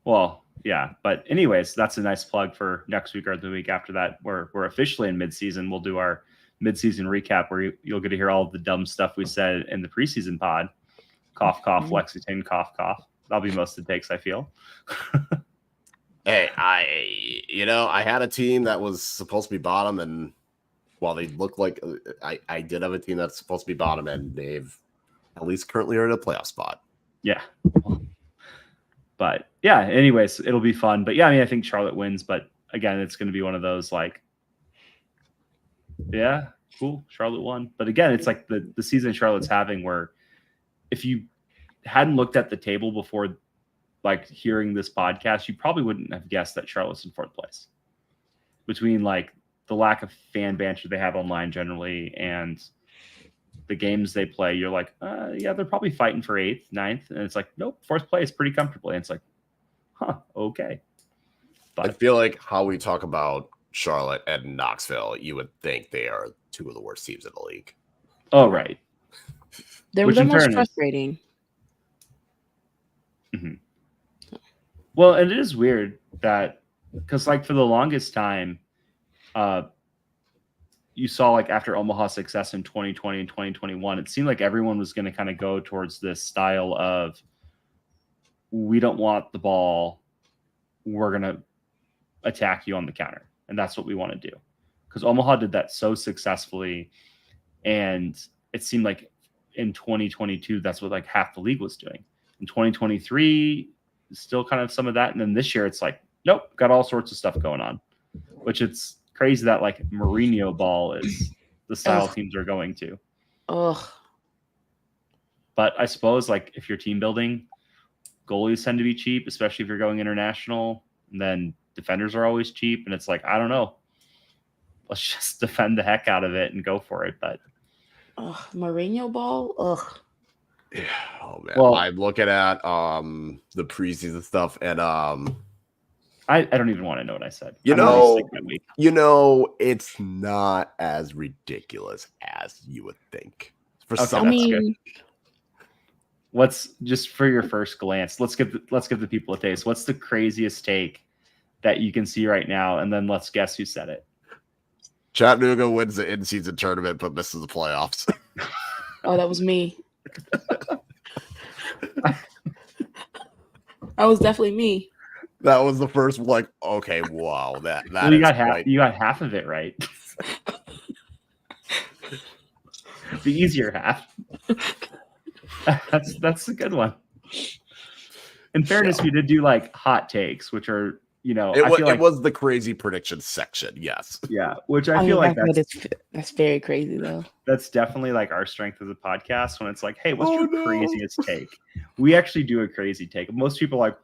Well, yeah, but anyways, that's a nice plug for next week or the week after that. We're officially in midseason. We'll do our midseason recap where you'll get to hear all of the dumb stuff we said in the preseason pod. Cough, cough, Lexington, cough, cough. That'll be most of the takes, I feel. Hey, I had a team that was supposed to be bottom, and while they look like I did have a team that's supposed to be bottom, and they've at least currently are in a playoff spot. Yeah. But yeah, anyways, it'll be fun. But yeah, I mean, I think Charlotte wins, but again, it's going to be one of those like, yeah, cool, Charlotte won. But again, it's like the season Charlotte's having where if you hadn't looked at the table before like hearing this podcast, you probably wouldn't have guessed that Charlotte's in 4th place. Between like the lack of fan banter they have online generally and the games they play, you're like, yeah, they're probably fighting for 8th, 9th. And it's like, nope, 4th place pretty comfortably. And it's like, okay. But I feel like how we talk about Charlotte and Knoxville, you would think they are 2 of the worst teams in the league. Oh, right. They're the most frustrating. Mm-hmm. Well, and it is weird that because like for the longest time, you saw like after Omaha's success in 2020 and 2021, it seemed like everyone was going to kind of go towards this style of we don't want the ball. We're going to attack you on the counter. And that's what we want to do. Because Omaha did that so successfully. And it seemed like in 2022, that's what like half the league was doing. In 2023, still kind of some of that. And then this year, it's like, nope, got all sorts of stuff going on. Which it's crazy that like Mourinho ball is the style teams are going to. But I suppose like if you're team building, goalies tend to be cheap, especially if you're going international. And then defenders are always cheap. And it's like, I don't know. let's just defend the heck out of it and go for it. But Mourinho ball. Ugh. Yeah. Oh man. Well- I'm looking at the preseason stuff, and I don't even want to know what I said. You I'm already know- sick that week. it's not as ridiculous as you would think. For Okay, some, I that's mean, Let's just for your first glance, let's give the people a taste. What's the craziest take that you can see right now? And then let's guess who said it. Chattanooga wins the in-season tournament but misses the playoffs. oh, that was me. That was definitely me. That was the first like, okay, wow, that Well, you is got half. quite- You got half of it right. The easier half. That's a good one. In fairness, we did do like hot takes, which are it was the crazy prediction section, yes. yeah, which I feel like that's very crazy though. that's definitely like our strength as a podcast when it's like, hey, what's Oh, your no. craziest take? We actually do a crazy take. Most people are like,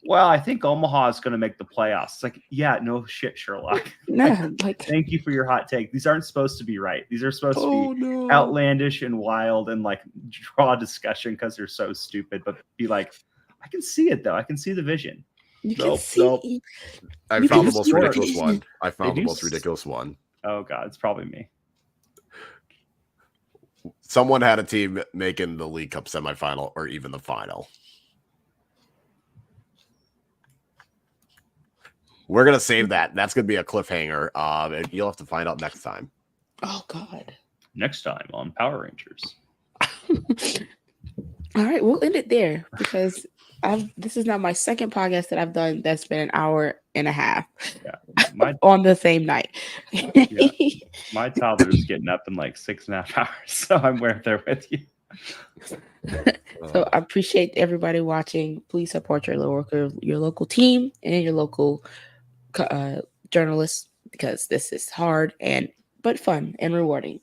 well, I think Omaha is going to make the playoffs. It's like, yeah, no shit, Sherlock. No, like Thank you for your hot take. These aren't supposed to be right. These are supposed to be no. outlandish and wild and like draw discussion because they're so stupid, but be like, I can see it though. I can see the vision. you can Nope, see. nope. I You found can the most see ridiculous it. one. I found They the do most ridiculous one. Oh God, it's probably me. Someone had a team making the League Cup semifinal or even the final. We're gonna save that. That's gonna be a cliffhanger. And you'll have to find out next time. Oh God. Next time on Power Rangers. All right, we'll end it there because this is now my second podcast that I've done that's been an hour and a half My on the same night. my toddler's getting up in like 6.5 hours, so I'm right there with you. So I appreciate everybody watching. Please support your local team and your local journalists because this is hard but fun and rewarding.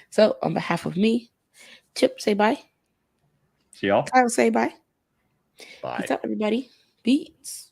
So on behalf of me, Chip, say bye. See y'all. Kyle, say bye. Bye. Peace out, everybody. Beats.